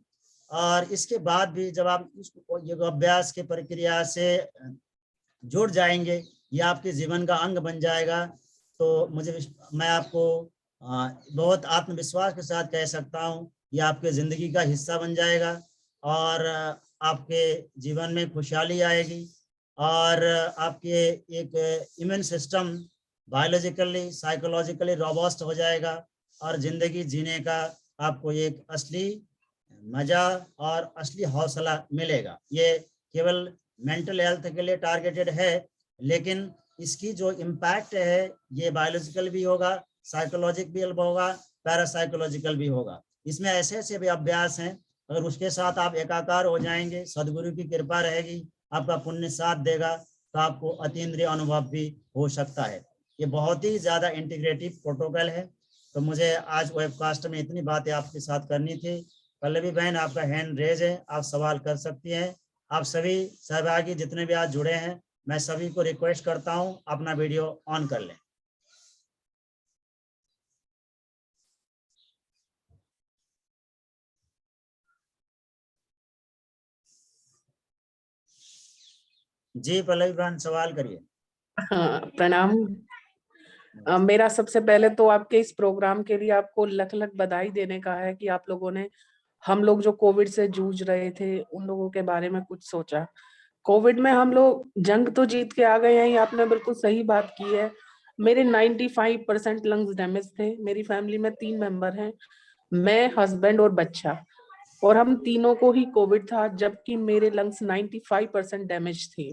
और इसके बाद भी जब आप योग अभ्यास के प्रक्रिया से जुड़ जाएंगे, ये आपके जीवन का अंग बन जाएगा, तो मैं आपको बहुत आत्मविश्वास के साथ कह सकता हूँ ये आपके जिंदगी का हिस्सा बन जाएगा और आपके जीवन में खुशहाली आएगी और आपके एक immune system biologically, psychologically robust हो जाएगा और जिंदगी जीने का आपको एक असली मजा और असली हौसला मिलेगा। ये केवल मेंटल हेल्थ के लिए टारगेटेड है, लेकिन इसकी जो इम्पैक्ट है ये बायोलॉजिकल भी होगा, साइकोलॉजिक भी होगा, पैरासाइकोलॉजिकल भी होगा। इसमें ऐसे ऐसे भी अभ्यास हैं, अगर उसके साथ आप एकाकार हो जाएंगे, सदगुरु की कृपा रहेगी, आपका पुण्य साथ देगा, तो आपको अतीन्द्रिय अनुभव भी हो सकता है। ये बहुत ही ज्यादा इंटीग्रेटिव प्रोटोकॉल है। तो मुझे आज वेबकास्ट में इतनी बातें आपके साथ करनी थी। पल्लवी बहन, आपका हैंड रेज है, आप सवाल कर सकती हैं। आप सभी सहभागी जितने भी आज जुड़े हैं, मैं सभी को रिक्वेस्ट करता हूं अपना वीडियो ऑन कर लें। जी पल्लवी बहन, सवाल करिए। हाँ, प्रणाम। मेरा सबसे पहले तो आपके इस प्रोग्राम के लिए आपको लख लख बधाई देने का है कि आप लोगों ने हम लोग जो कोविड से जूझ रहे थे उन लोगों के बारे में कुछ सोचा। कोविड में हम लोग जंग तो जीत के आ गए हैं, ये आपने बिल्कुल सही बात की है। मेरे 95% लंग्स डैमेज थे। मेरी फैमिली में 3 मेंबर हैं, मैं, हस्बैंड और बच्चा, और हम तीनों को ही कोविड था, जबकि मेरे लंग्स 95% डैमेज थे।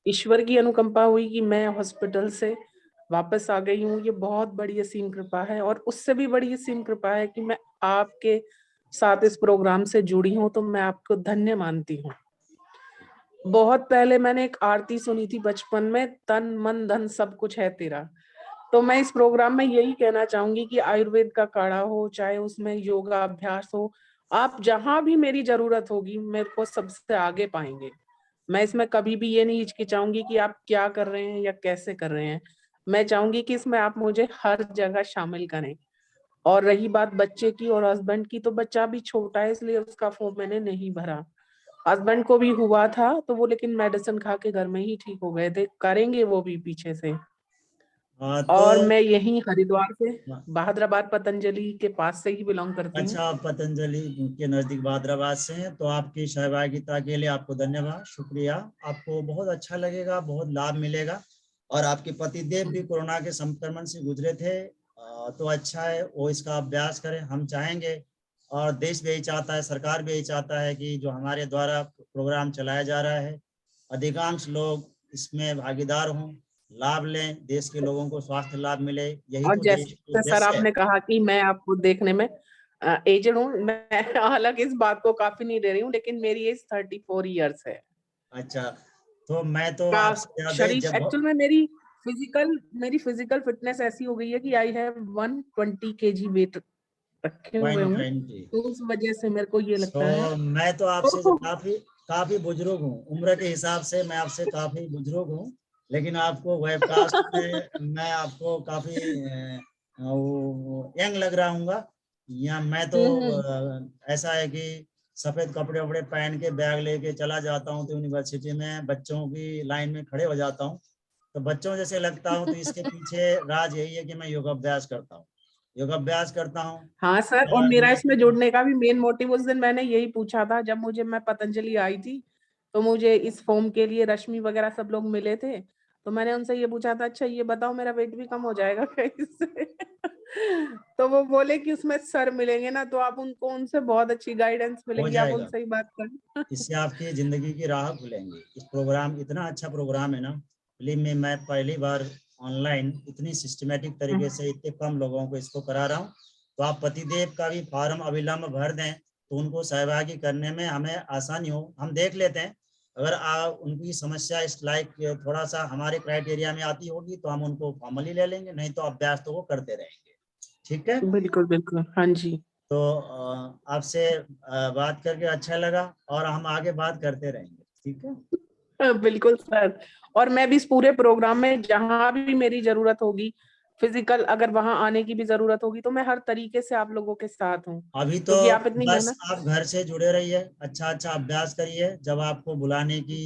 ईश्वर की अनुकंपा हुई कि मैं हॉस्पिटल से वापस आ गई हूँ, ये बहुत बड़ी असीम कृपा है। और उससे भी बड़ी असीम कृपा है कि मैं आपके साथ इस प्रोग्राम से जुड़ी हूँ, तो मैं आपको धन्य मानती हूँ। बहुत पहले मैंने एक आरती सुनी थी बचपन में, तन मन धन सब कुछ है तेरा। तो मैं इस प्रोग्राम में यही कहना चाहूंगी कि आयुर्वेद का काढ़ा हो, चाहे उसमें योगा अभ्यास हो, आप जहां भी मेरी जरूरत होगी मेरे को सबसे आगे पाएंगे। मैं इसमें कभी भी ये नहीं हिचकिचाऊंगी कि आप क्या कर रहे हैं या कैसे कर रहे हैं। मैं चाहूंगी कि इसमें आप मुझे हर जगह शामिल करें। और रही बात बच्चे की और हस्बैंड की, तो बच्चा भी छोटा है इसलिए उसका फॉर्म मैंने नहीं भरा। हस्बैंड को भी हुआ था तो वो लेकिन मेडिसिन खा के घर में ही ठीक हो गए थे, करेंगे वो भी पीछे से। और तो मैं यही हरिद्वार से, बहादुराबाद पतंजलि के पास से ही बिलोंग करती हूँ। अच्छा, आप पतंजलि के नजदीक बहादुराबाद से हैं, तो आपकी सहभागिता के लिए आपको धन्यवाद, शुक्रिया। आपको बहुत अच्छा लगेगा, बहुत लाभ मिलेगा। और आपके पतिदेव भी कोरोना के संक्रमण से गुजरे थे, तो अच्छा है वो इसका अभ्यास करें, हम चाहेंगे। और देश भी यही चाहता है, सरकार भी यही चाहता है कि जो हमारे द्वारा प्रोग्राम चलाया जा रहा है अधिकांश लोग इसमें भागीदार हों, लाभ लें, देश के लोगों को स्वास्थ्य लाभ मिले, यही और तो देश का जैसे सर उद्देश्य है। आपने कहा कि मैं आपको देखने में एजड हूँ, मैं हालांकि इस बात को काफी नहीं दे रही हूँ, लेकिन मेरी एज 34 ईयर्स है। अच्छा, तो मैं तो का आपसे ज्यादा ही शरीर जब एक्चुअल में मेरी फिजिकल फिटनेस ऐसी हो गई है कि आई हैव 120 kg वेट रखे हुए हूँ, 120। तो उस वजह से मेरे को ये लगता है। तो मैं तो आपसे तो काफी काफी बुजुर्ग हूँ, उम्र के हिसाब से मैं आपसे काफी बुजुर्ग हूँ, लेकिन आपको वेबकास्ट में मैं आपको काफी यंग लग रहा हूँ। या मैं तो हम्म, ऐसा है कि सफेद कपड़े वपड़े पहन के बैग लेके चला जाता हूँ, तो यूनिवर्सिटी में बच्चों की लाइन में खड़े हो जाता हूँ, तो बच्चों जैसे लगता हूँ। तो इसके पीछे राज यही है कि मैं योगाभ्यास करता हूँ, योगाभ्यास करता हूँ। हाँ सर, और और मेरा मैं इसमें जुड़ने का भी मेन मोटिव, उस दिन मैंने यही पूछा था जब मैं पतंजलि आई थी, तो मुझे इस फॉर्म के लिए रश्मि वगैरह सब लोग मिले थे, तो मैंने उनसे ये पूछा था, अच्छा ये बताओ मेरा वेट भी कम हो जाएगा क्या इससे? तो वो बोले कि उसमें सर मिलेंगे ना, तो आप उनसे बहुत अच्छी गाइडेंस हो मिलेगी, आप जाएगा, उनसे ही बात करें। इससे आपकी जिंदगी की राह खुलेंगी। इस प्रोग्राम, इतना अच्छा प्रोग्राम है ना, फिल्म में मैं पहली बार ऑनलाइन इतनी सिस्टमेटिक तरीके से इतने कम लोगों को इसको करा रहा हूँ। तो आप पतिदेव का भी फॉर्म अविलंब भर दें, तो उनको सहभागी करने में हमें आसानी हो, हम देख लेते हैं। अगर उनकी समस्या इस लाइक थोड़ा सा हमारे क्राइटेरिया में आती होगी तो हम उनको फॉर्मली ले लेंगे, नहीं तो अभ्यास तो वो करते रहेंगे। ठीक है। बिल्कुल बिल्कुल, हाँ जी। तो आपसे बात करके अच्छा लगा और हम आगे बात करते रहेंगे, ठीक है। बिल्कुल सर। और मैं भी इस पूरे प्रोग्राम में जहां भी मेरी जरूरत होगी, फिजिकल अगर वहां आने की भी जरूरत होगी, तो मैं हर तरीके से आप लोगों के साथ हूँ, अभी तो क्योंकि आप इतनी बस मेहनत। आप घर से जुड़े रहिए, अच्छा अच्छा अभ्यास करिए, जब आपको बुलाने की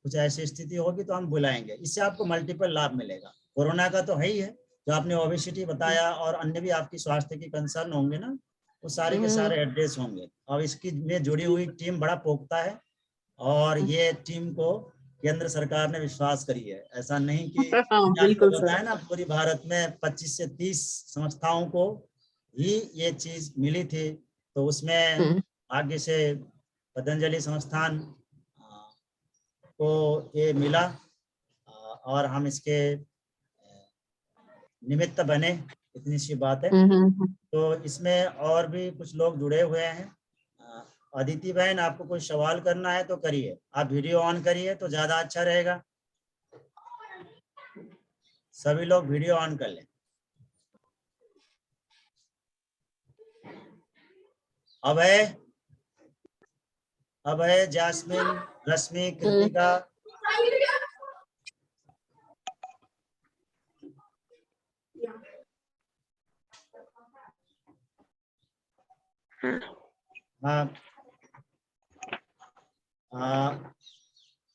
कुछ ऐसी स्थिति होगी तो हम बुलाएंगे। इससे आपको मल्टीपल लाभ मिलेगा। कोरोना का तो है ही है, जो आपने ओबेसिटी बताया और अन्य भी आपकी स्वास्थ्य की कंसर्न होंगे ना, वो सारे के सारे एड्रेस होंगे। और इसकी में जुड़ी हुई टीम बड़ा पोख्ता है, और ये टीम को केंद्र सरकार ने विश्वास करी है। ऐसा नहीं कि हाँ मैंने आपको बिल्कुल सर। बताया ना, पूरी भारत में 25 से 30 संस्थाओं को ही ये चीज मिली थी। तो उसमें आगे से पतंजलि संस्थान को ये मिला, और हम इसके निमित्त बने, इतनी सी बात है। तो इसमें और भी कुछ लोग जुड़े हुए हैं। अदिति बहन, आपको कोई सवाल करना है तो करिए, आप वीडियो ऑन करिए तो ज्यादा अच्छा रहेगा। सभी लोग वीडियो ऑन कर लें। अभय, जैस्मिन, रश्मि, कृतिका।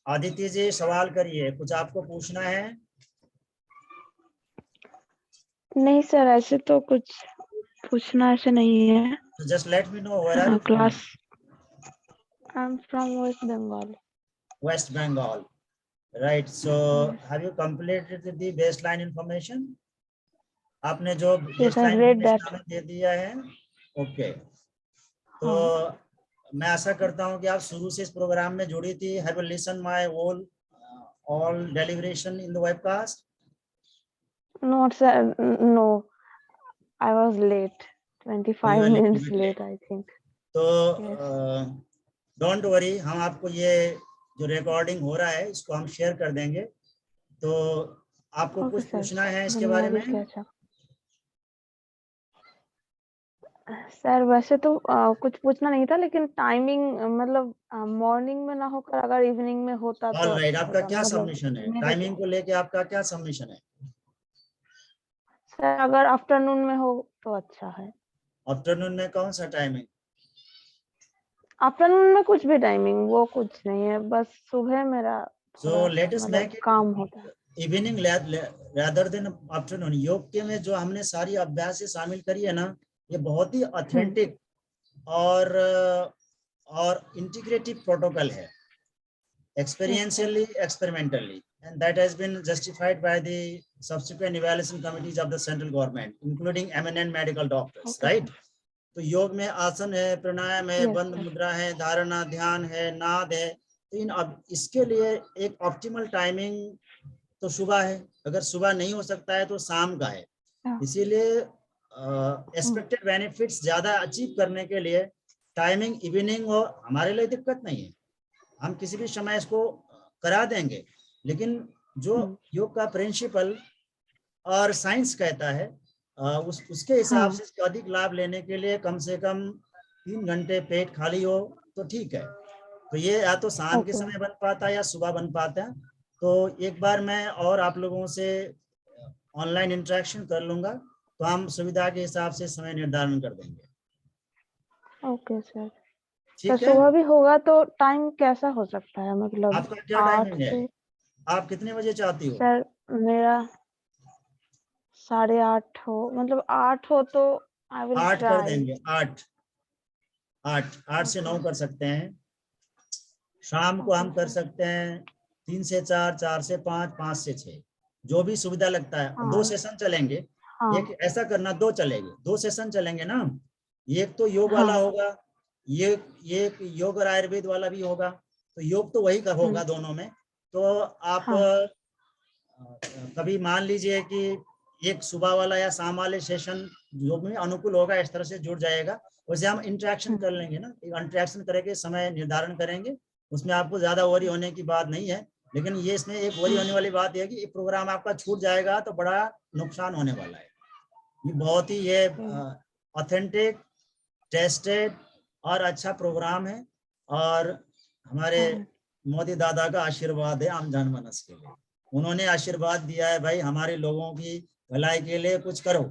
आदित्य जी सवाल करिए, कुछ आपको पूछना है? नहीं सर, ऐसे तो कुछ पूछना ऐसे नहीं है। Just let me know where are you from. Class I am from West Bengal. West Bengal, right. So have you completed the baseline information? आपने जो Yes, I baseline read information that. हमें दे दिया है। ओके, तो हाँ. मैं आशा करता हूँ कि आप शुरू से इस प्रोग्राम में जुड़ी थी। Have you listen my all deliberation in the webcast? Not sir, no. I was late. 25 minutes late, I think. तो Yes. डोंट वरी, हम आपको ये जो रिकॉर्डिंग हो रहा है इसको हम शेयर कर देंगे। तो आपको Okay कुछ sir. पूछना है इसके बारे धन्यवाद में? इसके अच्छा। सर वैसे तो कुछ पूछना नहीं था, लेकिन टाइमिंग मतलब मॉर्निंग में ना होकर अगर इवनिंग में होता तो ऑल राइट, अच्छा आपका होता, क्या मतलब सबमिशन है? मेरे टाइमिंग को। को लेके आपका क्या सबमिशन है? सर अगर आफ्टरनून में हो तो अच्छा है। आफ्टरनून में कौन सा टाइमिंग? आफ्टरनून में कुछ भी टाइमिंग, वो कुछ नहीं है, बस सुबह मेरा सो थोड़ा लेट अस मतलब मेक काम होता है। Evening rather than afternoon. योग के में जो हमने सारी अभ्यास से शामिल करी है ना, ये बहुत ही ऑथेंटिक और इंटीग्रेटिव प्रोटोकॉल है, experientially, experimentally, and that has been justified by the subsequent evaluation committees of the central government, including eminent medical doctors, right? तो योग में आसन है, प्राणायाम है, Yes, बंद sir. मुद्रा है, धारणा ध्यान है, नाद है। तो इन अब इसके लिए एक ऑप्टिमल टाइमिंग तो सुबह है, अगर सुबह नहीं हो सकता है तो शाम का है। हाँ. इसीलिए एक्सपेक्टेड बेनिफिट्स ज्यादा अचीव करने के लिए टाइमिंग इवनिंग हो, हमारे लिए दिक्कत नहीं है, हम किसी भी समय इसको करा देंगे। लेकिन जो योग का प्रिंसिपल और साइंस कहता है, उसके हिसाब से इसका अधिक लाभ लेने के लिए कम से कम 3 घंटे पेट खाली हो तो ठीक है। तो ये या तो शाम के समय बन पाता है या सुबह बन पाता है। तो एक बार मैं और आप लोगों से ऑनलाइन इंटरेक्शन कर लूंगा, तो हम सुविधा के हिसाब से समय निर्धारण कर देंगे। Okay sir. तो ठीक है, सुबह भी होगा तो टाइम कैसा हो सकता है, मतलब आपका क्या 8 टाइमिंग है? से? आप कितने बजे चाहती हो? सर मेरा 8:30 हो, मतलब 8 हो तो आई विल 8 कर ट्राई। देंगे, 8 से 9 कर सकते हैं। शाम को हम कर सकते हैं 3 से 4, 4 से 5, 5 से 6, जो भी सुविधा लगता है। 2 सेशन चलेंगे। एक ऐसा करना, 2 चलेंगे, 2 सेशन चलेंगे ना। एक तो योग वाला होगा, ये योग और आयुर्वेद वाला भी होगा। तो योग तो वही का होगा दोनों में। तो आप कभी मान लीजिए कि एक सुबह वाला या शाम वाले सेशन जो भी अनुकूल होगा इस तरह से जुड़ जाएगा। वैसे हम इंटरेक्शन कर लेंगे ना, इंटरेक्शन करेंगे, समय निर्धारण करेंगे, उसमें आपको ज्यादा वरी होने की बात नहीं है। लेकिन ये इसमें एक वरी होने वाली बात है कि ये प्रोग्राम आपका छूट जाएगा तो बड़ा नुकसान होने वाला है। ये बहुत ही ये ऑथेंटिक, टेस्टेड और अच्छा प्रोग्राम है, और हमारे मोदी दादा का आशीर्वाद है आम जनमानस के लिए। उन्होंने आशीर्वाद दिया है भाई हमारे लोगों की भलाई के लिए कुछ करो,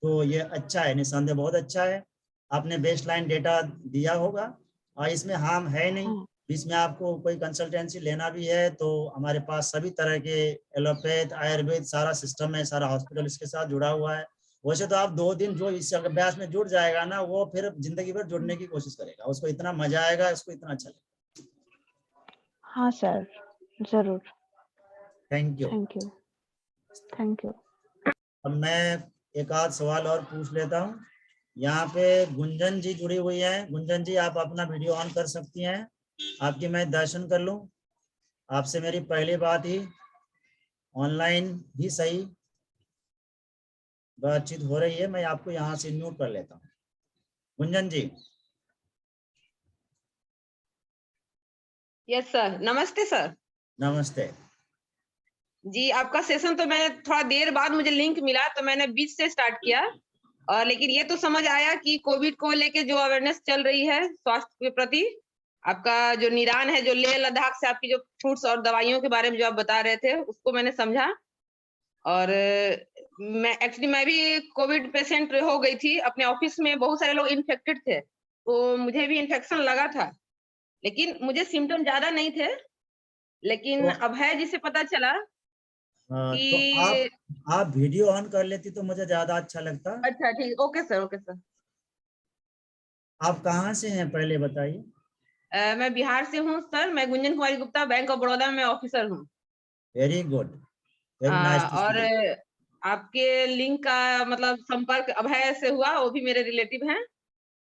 तो ये अच्छा है, निसंदेह बहुत अच्छा है। आपने बेसलाइन डेटा दिया होगा और इसमें हार्म है नहीं। इसमें आपको कोई कंसल्टेंसी लेना भी है तो हमारे पास सभी तरह के एलोपैथ, आयुर्वेद सारा सिस्टम है, सारा हॉस्पिटल इसके साथ जुड़ा हुआ है। वैसे तो आप 2 दिन जो इस अभ्यास में जुड़ जाएगा ना, वो फिर जिंदगी भर जुड़ने की कोशिश करेगा, उसको इतना मजा आएगा, उसको इतना अच्छा लगेगा। हाँ सर, जरूर। Thank you. Thank you, thank you. अब मैं एक आध सवाल और पूछ लेता हूँ। यहाँ पे गुंजन जी जुड़ी हुई है। गुंजन जी, आप अपना वीडियो ऑन कर सकती हैं, आपकी मैं दर्शन कर लूं। आपसे मेरी पहली बात ही ऑनलाइन भी सही बातचीत हो रही है, मैं आपको यहाँ से म्यूट कर लेता हूँ। गुंजन जी। यस सर, नमस्ते सर। नमस्ते जी, आपका सेशन तो मैं थोड़ा देर बाद मुझे लिंक मिला तो मैंने बीच से स्टार्ट किया, और लेकिन ये तो समझ आया कि कोविड को लेके जो अवेयरनेस चल रही है स्वास्थ्य के प्रति, आपका जो निदान है, जो लेह लद्दाख से आपकी जो फ्रूट्स और दवाइयों के बारे में जो आप बता रहे थे, उसको मैंने समझा। और मैं भी कोविड पेशेंट हो गई थी। अपने ऑफिस में बहुत सारे लोग इन्फेक्टेड थे, तो मुझे भी इन्फेक्शन लगा था, लेकिन मुझे सिम्टम ज्यादा नहीं थे। लेकिन तो, अब है जिसे पता चला तो कि आप वीडियो ऑन कर लेती तो मुझे ज्यादा अच्छा लगता। अच्छा ठीक, ओके सर, ओके सर। आप कहाँ से हैं पहले बताइए। मैं बिहार से हूँ सर। मैं गुंजन कुमारी गुप्ता, बैंक ऑफ बड़ौदा में ऑफिसर हूँ। Very good, very nice to और सी। आपके लिंक का मतलब संपर्क अभय से हुआ, वो भी मेरे रिलेटिव हैं।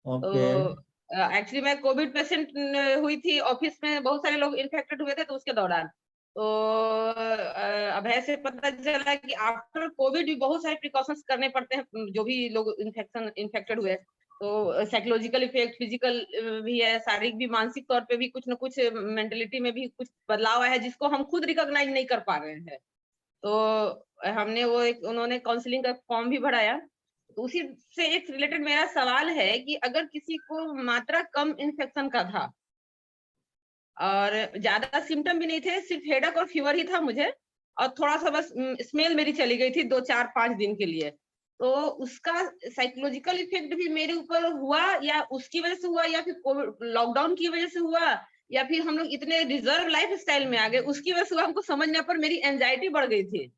ओके। तो एक्चुअली मैं कोविड पेशेंट हुई थी, ऑफिस में बहुत सारे लोग इन्फेक्टेड हुए थे, तो उसके दौरान तो अभय से पता चला कि आफ्टर कोविड भी बहुत सारे प्रिकॉशंस करने पड़ते हैं, जो भी लोग इन्फेक्टेड हुए। तो साइकोलॉजिकल इफेक्ट, फिजिकल भी है, शारीरिक भी, मानसिक तौर पे भी कुछ ना कुछ, मेंटलिटी में भी कुछ बदलाव आया है, जिसको हम खुद रिकॉग्नाइज नहीं कर पा रहे हैं। तो हमने वो एक, उन्होंने काउंसलिंग का फॉर्म भी भराया। तो उसी से एक रिलेटेड मेरा सवाल है कि अगर किसी को मात्रा कम इन्फेक्शन का था और ज्यादा सिम्टम भी नहीं थे, सिर्फ हेडेक और फीवर ही था मुझे, और थोड़ा सा बस स्मेल मेरी चली गई थी 2-4-5 दिन के लिए, तो उसका साइकोलॉजिकल इफेक्ट भी मेरे ऊपर हुआ, या उसकी वजह से हुआ, या फिर कोविड लॉकडाउन की वजह से हुआ, या फिर हम लोग इतने रिजर्व लाइफ स्टाइल में आ गए उसकी वजह से हुआ, हमको समझने पर मेरी एंजाइटी बढ़ गई थी।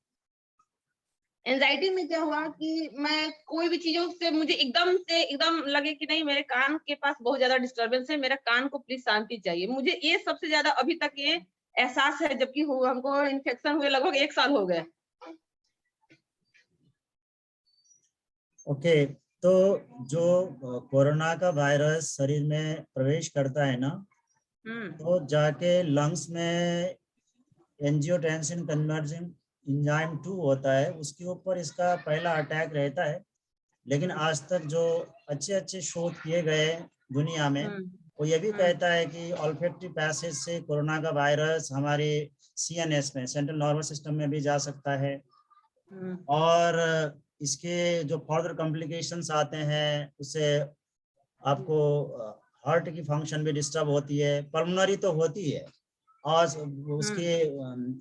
एंजाइटी में क्या हुआ कि मैं कोई भी चीजों से मुझे एकदम लगे कि नहीं, मेरे कान के पास बहुत ज्यादा डिस्टरबेंस है, मेरा कान को प्लीज शांति चाहिए। मुझे ये सबसे ज्यादा अभी तक ये एहसास है, जबकि हमको इन्फेक्शन हुए लगभग 1 साल हो गए। ओके, तो जो कोरोना का वायरस शरीर में प्रवेश करता है ना, तो जाके लंग्स में एंजियोटेंसिन कन्वर्जिंग एंजाइम 2 होता है, उसके ऊपर इसका पहला अटैक रहता है। लेकिन आज तक जो अच्छे शोध किए गए दुनिया में, वो ये भी कहता है कि ऑल्फैक्टरी पैसेज से कोरोना का वायरस हमारे सीएनएस में, सेंट्रल नर्वस सिस्टम में भी जा सकता है, और इसके जो फर्दर कॉम्प्लिकेशंस आते हैं उससे आपको हार्ट की फंक्शन भी डिस्टर्ब होती है, पल्मोनरी तो होती है, और उसके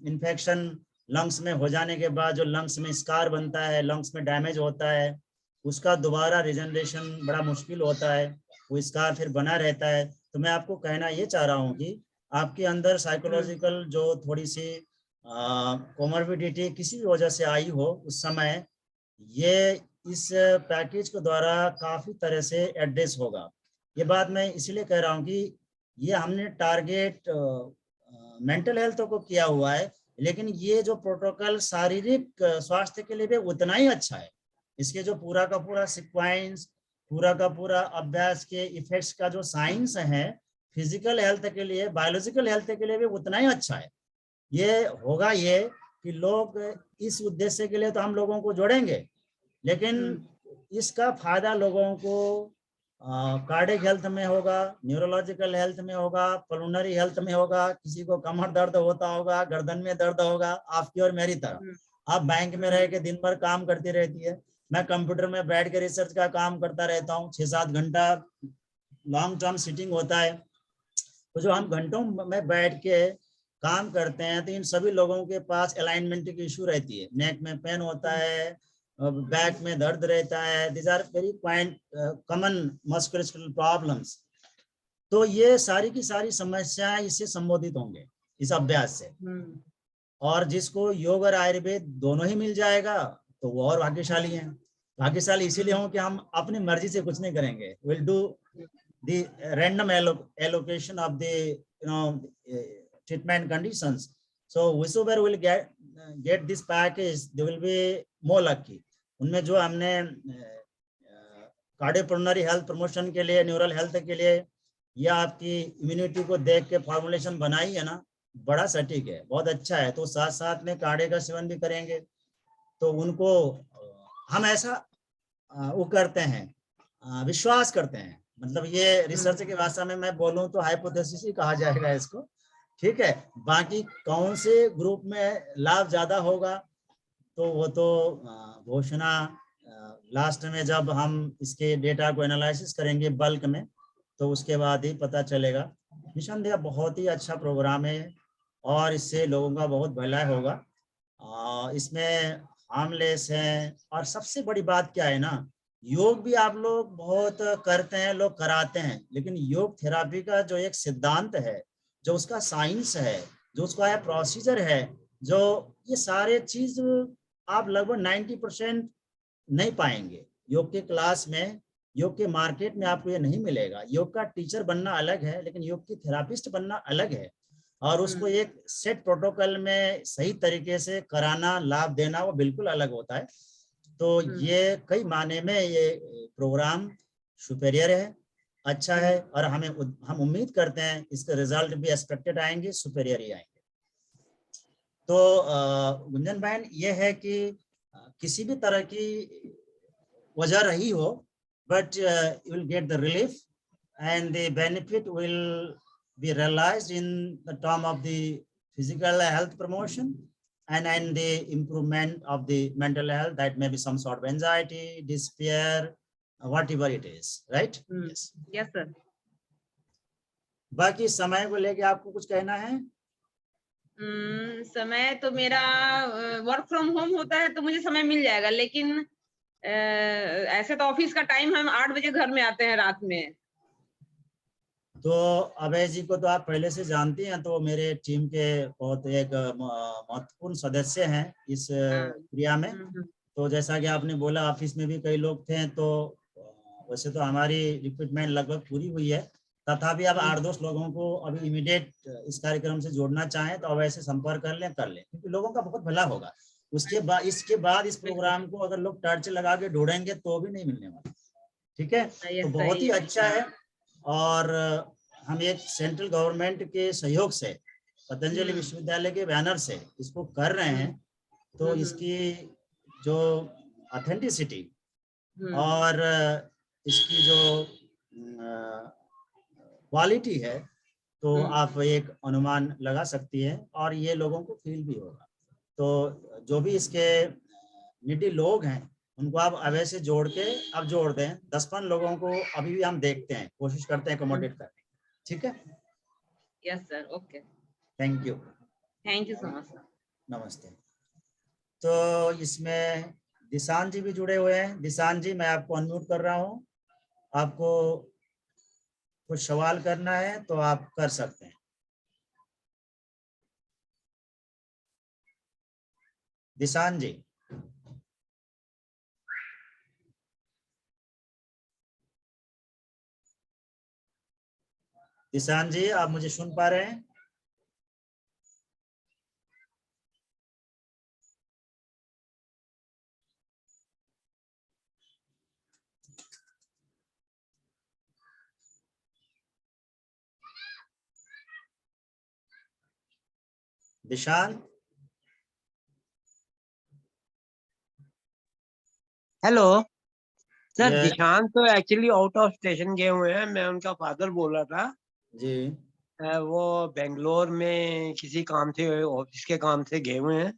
इन्फेक्शन लंग्स में हो जाने के बाद जो लंग्स में स्कार बनता है, लंग्स में डैमेज होता है, उसका दोबारा रिजनरेशन बड़ा मुश्किल होता है, वो स्कार फिर बना रहता है। तो मैं आपको कहना ये चाह रहा हूँ कि आपके अंदर साइकोलॉजिकल जो थोड़ी सी कोमोर्बिडिटी किसी भी वजह से आई हो उस समय, ये इस पैकेज के द्वारा काफी तरह से एड्रेस होगा। ये बात मैं इसलिए कह रहा हूँ कि ये हमने टारगेट मेंटल हेल्थ को किया हुआ है, लेकिन ये जो प्रोटोकॉल शारीरिक स्वास्थ्य के लिए भी उतना ही अच्छा है। इसके जो पूरा का पूरा सीक्वेंस, पूरा का पूरा अभ्यास के इफेक्ट्स का जो साइंस है, फिजिकल हेल्थ के लिए, बायोलॉजिकल हेल्थ के लिए भी उतना ही अच्छा है। ये होगा ये कि लोग इस उद्देश्य के लिए तो हम लोगों को जोड़ेंगे, लेकिन इसका फायदा लोगों को कार्डियक हेल्थ में होगा, न्यूरोलॉजिकल हेल्थ में होगा, पल्मोनरी हेल्थ में होगा, किसी को कमर दर्द होता होगा, गर्दन में दर्द होगा, आपकी और मेरी तरह। आप बैंक में रह के दिन भर काम करती रहती है, मैं कंप्यूटर में बैठ के रिसर्च का काम करता रहता हूँ, 6-7 घंटा लॉन्ग टर्म सिटिंग होता है। तो जो हम घंटों में बैठ के काम करते हैं, तो इन सभी लोगों के पास अलाइनमेंट की इशू रहती है, नेक में पेन होता है, बैक में दर्द रहता है, this are very common musculoskeletal problems. तो ये सारी की सारी समस्याएं इससे संबोधित होंगे इस अभ्यास से। और जिसको योग और आयुर्वेद दोनों ही मिल जाएगा तो वो और भाग्यशाली हैं। भाग्यशाली इसीलिए हों कि हम अपनी मर्जी से कुछ नहीं करेंगे, will do the random allocation of the treatment conditions. So whosoever will get this package, they will be more lucky. उनमें जो हमने कार्डियोपल्मोनरी हेल्थ प्रमोशन के लिए, न्यूरल हेल्थ के लिए या आपकी इम्यूनिटी को देख के फॉर्मुलेशन बनाई है ना, बड़ा सटीक है, बहुत अच्छा है। तो साथ साथ में काढ़े का सेवन भी करेंगे तो उनको हम ऐसा वो करते हैं, विश्वास करते हैं। मतलब ये रिसर्च के भाषा में मैं बोलूं तो हाइपोथेसिस ही कहा जाएगा इसको, ठीक है। बाकी कौन से ग्रुप में लाभ ज्यादा होगा तो वो तो घोषणा लास्ट में जब हम इसके डेटा को एनालिसिस करेंगे बल्क में तो उसके बाद ही पता चलेगा। निसंदेह बहुत ही अच्छा प्रोग्राम है और इससे लोगों का बहुत भला होगा। इसमें हार्मलेस है। और सबसे बड़ी बात क्या है ना, योग भी आप लोग बहुत करते हैं, लोग कराते हैं, लेकिन योग थेरापी का जो एक सिद्धांत है, जो उसका साइंस है, जो उसका प्रोसीजर है, जो ये सारे चीज आप लगभग 90% नहीं पाएंगे योग के क्लास में, योग के मार्केट में आपको ये नहीं मिलेगा। योग का टीचर बनना अलग है, लेकिन योग की थेरापिस्ट बनना अलग है और उसको एक सेट प्रोटोकॉल में सही तरीके से कराना, लाभ देना, वो बिल्कुल अलग होता है। तो ये कई मायने में ये प्रोग्राम सुपेरियर है, अच्छा है और हम उम्मीद करते हैं इसके रिजल्ट भी एक्सपेक्टेड आएंगे, सुपेरियर ही आएंगे। तो गुंजन बहन, ये है कि किसी भी तरह की वजह रही हो, but you will get the relief and the benefit will be realised in the term of the physical health promotion and the improvement of the mental health, that may be some sort of anxiety, despair, whatever it is, right? Yes. Yes sir. बाकी समय को लेके आपको कुछ कहना है? समय तो मेरा वर्क फ्रॉम होम होता है तो मुझे समय मिल जाएगा, लेकिन ऐसे तो ऑफिस का टाइम हम 8 बजे घर में आते हैं रात में। तो अभय जी को तो आप पहले से जानती हैं, तो मेरे टीम के बहुत एक महत्वपूर्ण सदस्य हैं इस क्रिया में। तो जैसा कि आपने बोला ऑफिस में भी कई लोग थे, तो वैसे तो हमारी रिक्रूटमेंट लगभग पूरी हुई है, तथापि अब 8-10 लोगों को अभी इमीडिएट इस कार्यक्रम से जोड़ना चाहें तो अब ऐसे संपर्क कर लें, क्योंकि लोगों का बहुत भला होगा। इसके बाद इस प्रोग्राम को अगर लोग टर्च लगा के ढूंढेंगे तो भी नहीं मिलने वाला, ठीक है। तो बहुत ही अच्छा है और हम एक सेंट्रल गवर्नमेंट के सहयोग से पतंजलि विश्वविद्यालय के बैनर से इसको कर रहे हैं, तो इसकी जो ऑथेंटिसिटी और इसकी जो क्वालिटी है तो आप एक अनुमान लगा सकती है और ये लोगों को फील भी होगा। तो जो भी इसके नीडी लोग हैं उनको आप अभी से जोड़ के अब जोड़ दें। 10-15 लोगों को अभी भी हम देखते हैं, कोशिश करते हैं अकोमोडेट करने, ठीक है। Yes sir, okay, thank you so much sir. नमस्ते। तो इसमें दिशान जी भी जुड़े हुए हैं। दिशान जी, मैं आपको अनम्यूट कर रहा हूँ, आपको कुछ सवाल करना है तो आप कर सकते हैं। दिशान जी, दिशान जी, आप मुझे सुन पा रहे हैं? दिशान, हेलो सर। दिशांत तो एक्चुअली आउट ऑफ स्टेशन गए हुए हैं, मैं उनका फादर बोल रहा था जी। वो बेंगलोर में किसी काम से, ऑफिस के काम से गए हुए हैं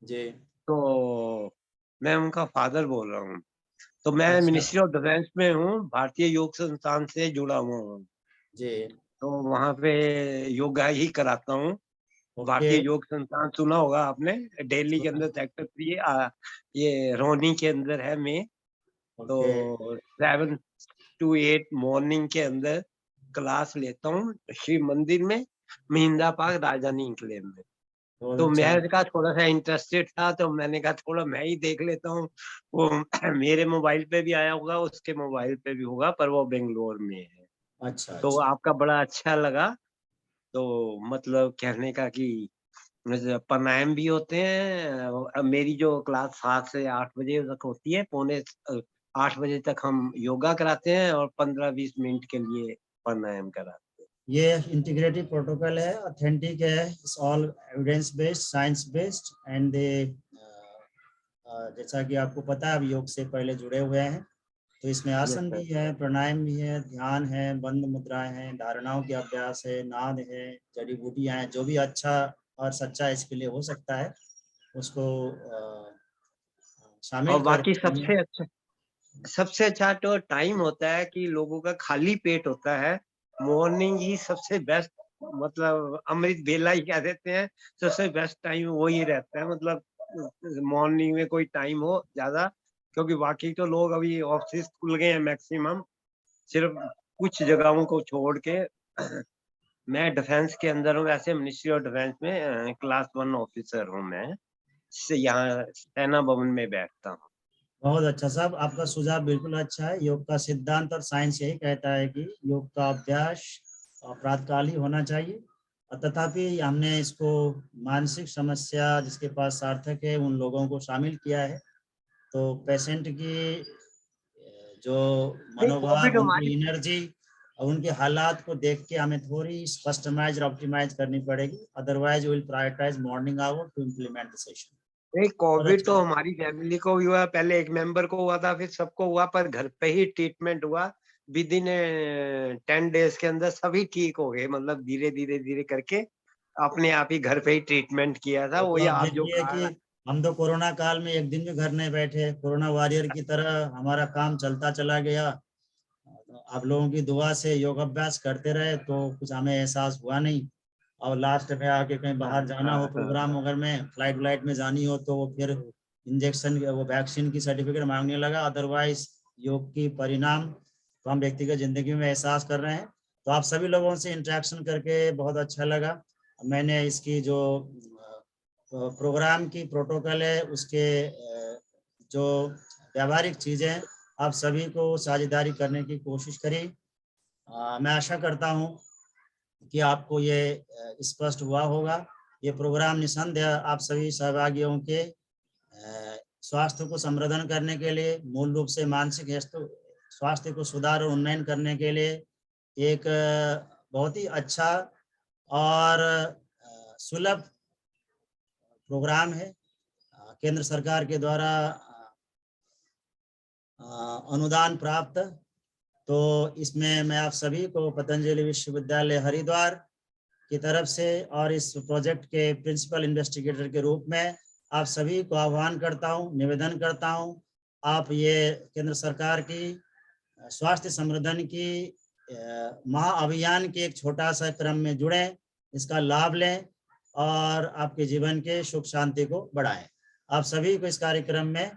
जी। तो मैं उनका फादर बोल रहा हूँ। तो मैं अच्छा। मिनिस्ट्री ऑफ डिफेंस में हूँ, भारतीय योग संस्थान से जुड़ा हुआ हूँ। जी। तो वहाँ पे योगा ही कराता हूँ। ओके। भारतीय योग संस्थान सुना होगा आपने, दिल्ली के अंदर सेक्टर 3 ये रोहनी के अंदर है में। तो ओके। 7 to 8 मॉर्निंग के अंदर क्लास लेता हूँ शिव मंदिर में, महिंद्रा पार्क, राजधानी इंक्लेव में। बहुत तो अच्छा। मैं कहा थोड़ा सा इंटरेस्टेड था, तो मैंने कहा थोड़ा मैं ही देख लेता हूँ। वो मेरे मोबाइल पे भी आया होगा, उसके मोबाइल पे भी होगा, पर वो बेंगलोर में है। अच्छा। तो अच्छा। आपका बड़ा अच्छा लगा। तो मतलब कहने का कि प्राणायाम भी होते हैं। अब मेरी जो क्लास 7 से 8 बजे तक होती है, 7:45 बजे तक हम योगा कराते हैं और 15-20 मिनट के लिए प्राणायाम कराते हैं। ये इंटीग्रेटिव प्रोटोकॉल है, ऑथेंटिक है, it's all evidence based, science based and they जैसा कि आपको पता है, अब योग से पहले जुड़े हुए हैं, तो इसमें आसन भी है, प्राणायाम भी है, ध्यान है, बंद मुद्राएं हैं, धारणाओं के अभ्यास है, नाद है, जड़ी बूटियां हैं, जो भी अच्छा और सच्चा इसके लिए हो सकता है उसको शामिल और बाकी करके। सबसे अच्छा तो टाइम होता है कि लोगों का खाली पेट होता है, मॉर्निंग ही सबसे बेस्ट, मतलब अमृत बेला ही कह देते हैं, सबसे बेस्ट टाइम वही रहता है। मतलब मॉर्निंग में कोई टाइम हो ज्यादा, क्योंकि बाकी तो लोग अभी ऑफिस खुल गए हैं मैक्सिमम, सिर्फ कुछ जगहों को छोड़ के। मैं डिफेंस के अंदर हूँ, वैसे मिनिस्ट्री ऑफ डिफेंस में क्लास 1 ऑफिसर हूँ मैं, यहाँ सेना भवन में बैठता हूँ। बहुत अच्छा साहब, आपका सुझाव बिल्कुल अच्छा है। योग का सिद्धांत और साइंस यही कहता है कि योग का अभ्यास प्रातःकाल ही होना चाहिए, और तथापि हमने इसको मानसिक समस्या जिसके पास सार्थक है उन लोगों को शामिल किया है। तो पेशेंट की जो नहीं, मनोभाव, कोविड हमारी उनकी एनर्जी और उनके हालात को देख के हमें थोड़ी कस्टमाइज और ऑप्टिमाइज करनी पड़ेगी, otherwise will prioritise morning hour to implement the session. नहीं, बहुत कोविड तो अच्छा। हमारी फैमिली को भी हुआ, पहले एक मेंबर को हुआ था, फिर सबको हुआ, पर घर पे ही ट्रीटमेंट हुआ। विद इन 10 डेज के अंदर सभी ठीक हो गए, मतलब धीरे धीरे धीरे करके अपने आप ही घर पे ही ट्रीटमेंट किया था। वो तो वही आप आप जो देखिए कहा कि ना। हम तो कोरोना काल में एक दिन भी घर नहीं बैठे, कोरोना वॉरियर की तरह हमारा काम चलता चला गया। आप लोगों की दुआ से योग अभ्यास करते रहे तो कुछ हमें एहसास हुआ नहीं, और लास्ट में आके कहीं बाहर जाना हो, प्रोग्राम अगर में फ्लाइट व्लाइट में जानी हो, तो वो फिर इंजेक्शन, वो वैक्सीन की सर्टिफिकेट मांगने लगा। अदरवाइज योग की परिणाम तो हम व्यक्तिगत जिंदगी में एहसास कर रहे हैं। तो आप सभी लोगों से इंटरेक्शन करके बहुत अच्छा लगा। मैंने इसकी जो प्रोग्राम की प्रोटोकॉल है उसके जो व्यावहारिक चीजें आप सभी को साझेदारी करने की कोशिश करी। मैं आशा करता हूं कि आपको ये स्पष्ट हुआ होगा। ये प्रोग्राम निसंदेह आप सभी सहभागियों के स्वास्थ्य को संवर्धन करने के लिए, मूल रूप से मानसिक स्वास्थ्य को सुधार और उन्नयन करने के लिए एक बहुत ही अच्छा और सुलभ प्रोग्राम है। केंद्र सरकार के द्वारा अनुदान प्राप्त। तो इसमें मैं आप सभी को पतंजलि विश्वविद्यालय हरिद्वार की तरफ से और इस प्रोजेक्ट के प्रिंसिपल इन्वेस्टिगेटर के रूप में आप सभी को आह्वान करता हूं, निवेदन करता हूं, आप ये केंद्र सरकार की स्वास्थ्य संवर्धन की महाअभियान के एक छोटा सा क्रम में जुड़ें, इसका लाभ लें और आपके जीवन के सुख शांति को बढ़ाएं। आप सभी को इस कार्यक्रम में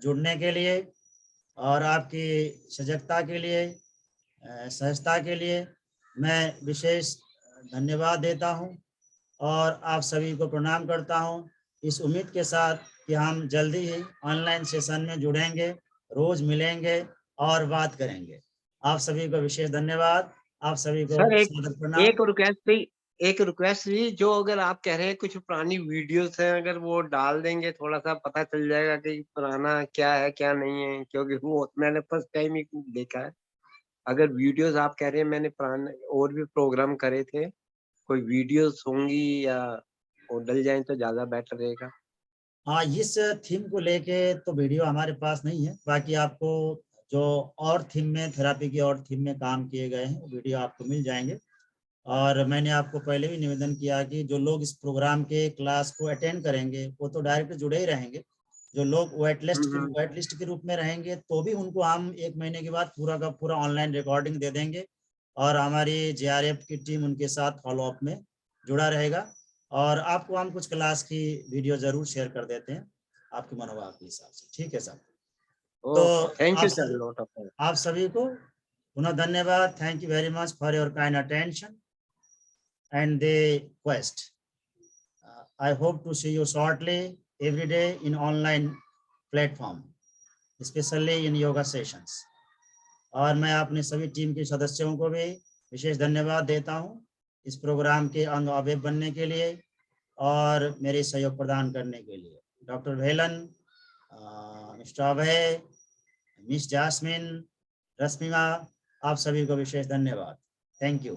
जुड़ने के लिए और आपकी सजगता के लिए, सहजता के लिए मैं विशेष धन्यवाद देता हूं और आप सभी को प्रणाम करता हूं, इस उम्मीद के साथ कि हम जल्दी ही ऑनलाइन सेशन में जुड़ेंगे, रोज मिलेंगे और बात करेंगे। आप सभी को विशेष धन्यवाद। आप सभी को सर सादर प्रणाम। एक रिक्वेस्ट थी, जो अगर आप कह रहे हैं कुछ पुरानी वीडियोस हैं, अगर वो डाल देंगे थोड़ा सा पता चल जाएगा कि पुराना क्या है क्या नहीं है, क्योंकि वो मैंने फर्स्ट टाइम ही देखा है। अगर वीडियोस आप कह रहे हैं, मैंने पुराने और भी प्रोग्राम करे थे, कोई वीडियोस होंगी या वो डल जाए तो ज्यादा बेटर रहेगा। हाँ, इस थीम को लेके तो वीडियो हमारे पास नहीं है, बाकी आपको जो और थीम में, थेरापी की और थीम में काम किए गए हैं वो वीडियो आपको मिल जाएंगे। और मैंने आपको पहले भी निवेदन किया कि जो लोग इस प्रोग्राम के क्लास को अटेंड करेंगे वो तो डायरेक्ट जुड़े ही रहेंगे, जो लोग वेट लिस्ट के रूप में रहेंगे तो भी उनको हम 1 महीने के बाद पूरा का पूरा ऑनलाइन रिकॉर्डिंग दे देंगे और हमारी JRF की टीम उनके साथ फॉलोअप में जुड़ा रहेगा और आपको हम कुछ क्लास की वीडियो जरूर शेयर कर देते हैं आपके मनोभाव के हिसाब से। ठीक है सर। तो थैंक यू सर, आप सभी को पुनः धन्यवाद। Thank you very much for your kind attention and the request. I hope to see you shortly every day in online platform, especially in yoga sessions. और मैं अपने सभी टीम के सदस्यों को भी विशेष धन्यवाद देता हूं इस प्रोग्राम के अंग अवयव बनने के लिए और मेरे सहयोग प्रदान करने के लिए। डॉक्टर भेलन, मिस्टर अभय, मिस जास्मिन, रश्मिमा, आप सभी को विशेष धन्यवाद। Thank you.